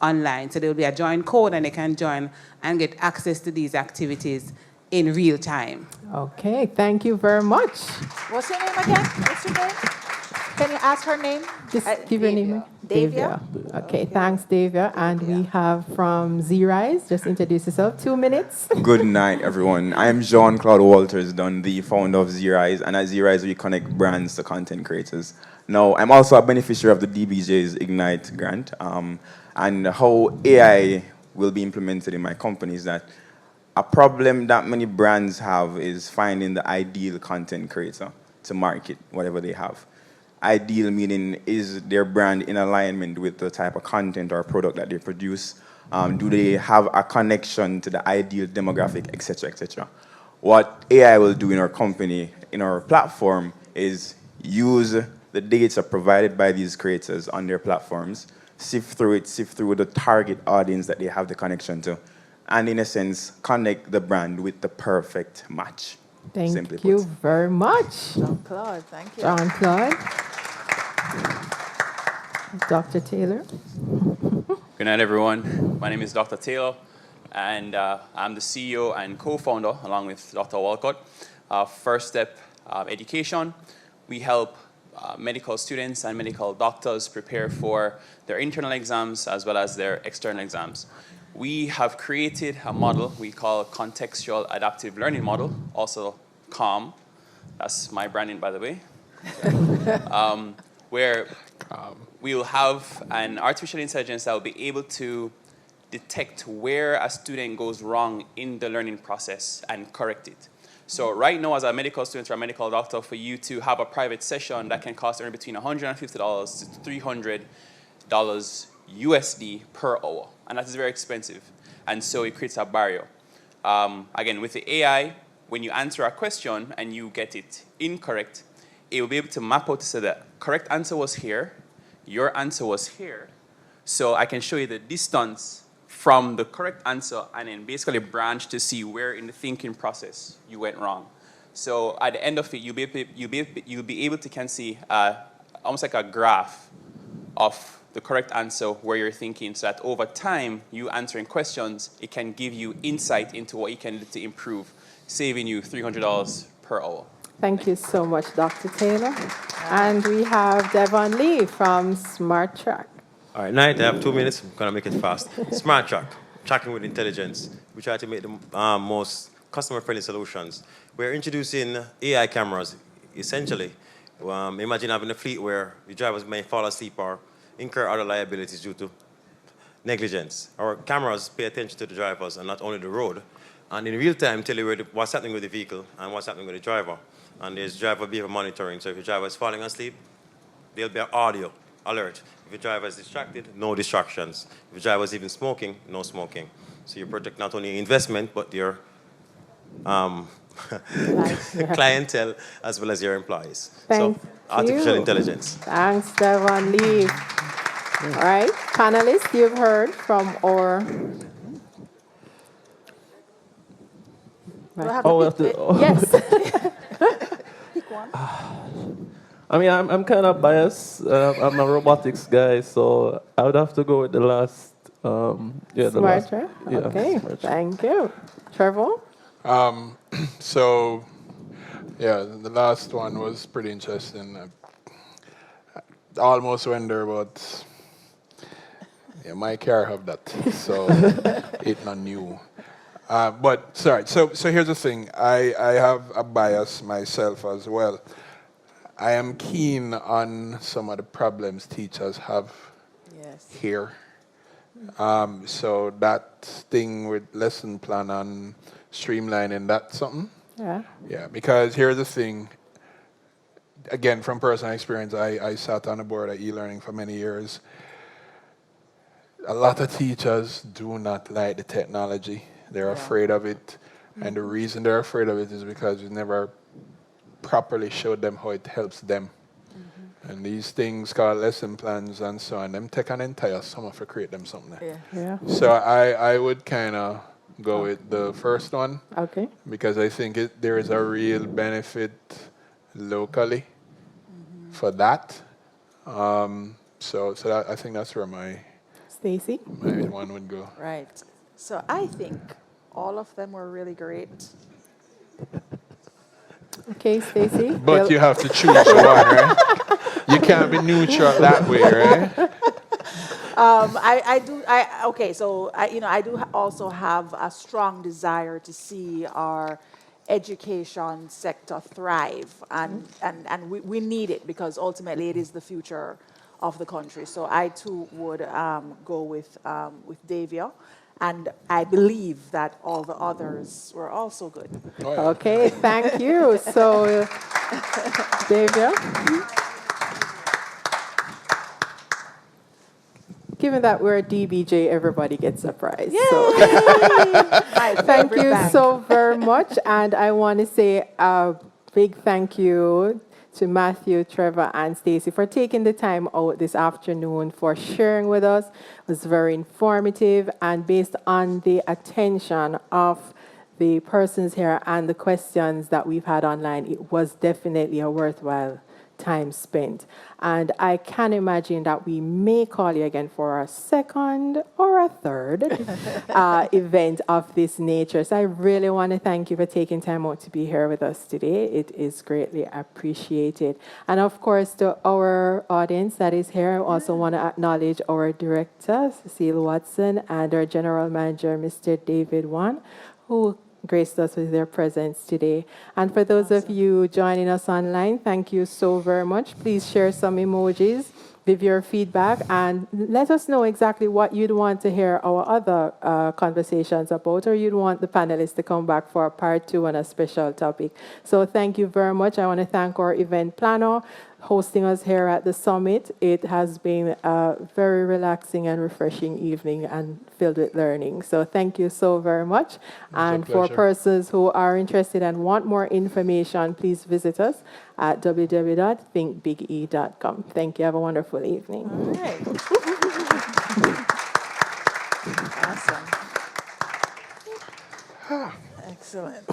online. So there will be a join code, and they can join and get access to these activities in real time. Okay, thank you very much. What's your name again? What's your name? Can you ask her name? Just give your name. Davia. Okay, thanks, Davia. And we have from Z-Rise, just introduce yourself, 2 minutes. Good night, everyone. I am Jean-Claude Walters-Dunn, the founder of Z-Rise, and at Z-Rise, we connect brands to content creators. Now, I'm also a beneficiary of the DBJ's Ignite grant, and how AI will be implemented in my company is that a problem that many brands have is finding the ideal content creator to market whatever they have. Ideal meaning, is their brand in alignment with the type of content or product that they produce? Do they have a connection to the ideal demographic, et cetera, et cetera? What AI will do in our company, in our platform, is use the data provided by these creators on their platforms, sift through the target audience that they have the connection to, and in a sense, connect the brand with the perfect match. Thank you very much. Jean-Claude, thank you. Jean-Claude. Dr. Taylor. Good night, everyone. My name is Dr. Taylor, and I'm the CEO and co-founder, along with Dr. Walcott, of First Step Education. We help medical students and medical doctors prepare for their internal exams as well as their external exams. We have created a model we call Contextual Adaptive Learning Model, also CALM. That's my branding, by the way. Where we will have an artificial intelligence that will be able to detect where a student goes wrong in the learning process and correct it. So right now, as a medical student or a medical doctor, for you to have a private session that can cost anywhere between $150 to $300 USD per hour. And that is very expensive. And so it creates a barrier. Again, with the AI, when you answer a question and you get it incorrect, it will be able to map out to say the correct answer was here, your answer was here. So I can show you the distance from the correct answer and then basically branch to see where in the thinking process you went wrong. So at the end of it, you'll be able to can see almost like a graph of the correct answer where you're thinking, so that over time, you answering questions, it can give you insight into what you can do to improve, saving you $300 per hour. Thank you so much, Dr. Taylor. And we have Devon Lee from Smart Track. All right, night. I have 2 minutes. I'm going to make it fast. Smart Track, tracking with intelligence. We try to make the most customer-friendly solutions. We're introducing AI cameras, essentially. Imagine having a fleet where the drivers may fall asleep or incur other liabilities due to negligence. Our cameras pay attention to the drivers and not only the road, and in real time tell you what's happening with the vehicle and what's happening with the driver. And there's driver behavior monitoring, so if your driver is falling asleep, there'll be an audio alert. If your driver is distracted, no distractions. If your driver is even smoking, no smoking. So you protect not only investment, but your clientele as well as your employees. Thank so artificial you. Intelligence. Thanks, Devon Lee. All right, panelists, you've heard from our... Yes. Pick one. I mean, I'm kind of biased. I'm a robotics guy, so I would have to go with the last. Smart Track? Okay, thank you. Trevor? So, yeah, the last one was pretty interesting. I almost went there, but yeah, my car have that, so it's not new. But sorry, so here's the thing. I have a bias myself as well. I am keen on some of the problems teachers have here. So that thing with lesson plan and streamlining, that's something. Yeah. Yeah, because here's the thing. Again, from personal experience, I sat on the board at e-learning for many years. A lot of teachers do not like the technology. They're afraid of it. And the reason they're afraid of it is because we never properly showed them how it helps them. And these things called lesson plans and so on, them take an entire summer to create them something. Yeah. So I would kind of go with the first one. Okay. Because I think there is a real benefit locally for that. So that, I think that's where my Stacy? one would go. Right. So I think all of them were really great. Okay, Stacy. But you have to choose one, right? You can't be neutral that way, right? Okay, so I do also have a strong desire to see our education sector thrive, and we need it because ultimately it is the future of the country. So I too would go with Davia, and I believe that all the others were also good. Okay, thank you. So, Davia? Given that we're a DBJ, everybody gets a prize. So. Thank you so very much. And I want to say a big thank you to Matthew, Trevor, and Stacy for taking the time out this afternoon for sharing with us. It was very informative, and based on the attention of the persons here and the questions that we've had online, it was definitely a worthwhile time spent. And I can imagine that we may call you again for a second or a third event of this nature. So I really want to thank you for taking time out to be here with us today. It is greatly appreciated. And of course, to our audience that is here, I also want to acknowledge our director, Cecile Watson, and our general manager, Mr. David Wan, who graced us with their presence today. And for those of you joining us online, thank you so very much. Please share some emojis with your feedback and let us know exactly what you'd want to hear our other conversations about, or you'd want the panelists to come back for a part 2 on a special topic. So thank you very much. I want to thank our event planner hosting us here at the summit. It has been a very relaxing and refreshing evening and filled with learning. So thank you so very much. And for persons who are interested and want more information, please visit us at www.thinkbige.com. Thank you. Have a wonderful evening. All right. Awesome. Excellent.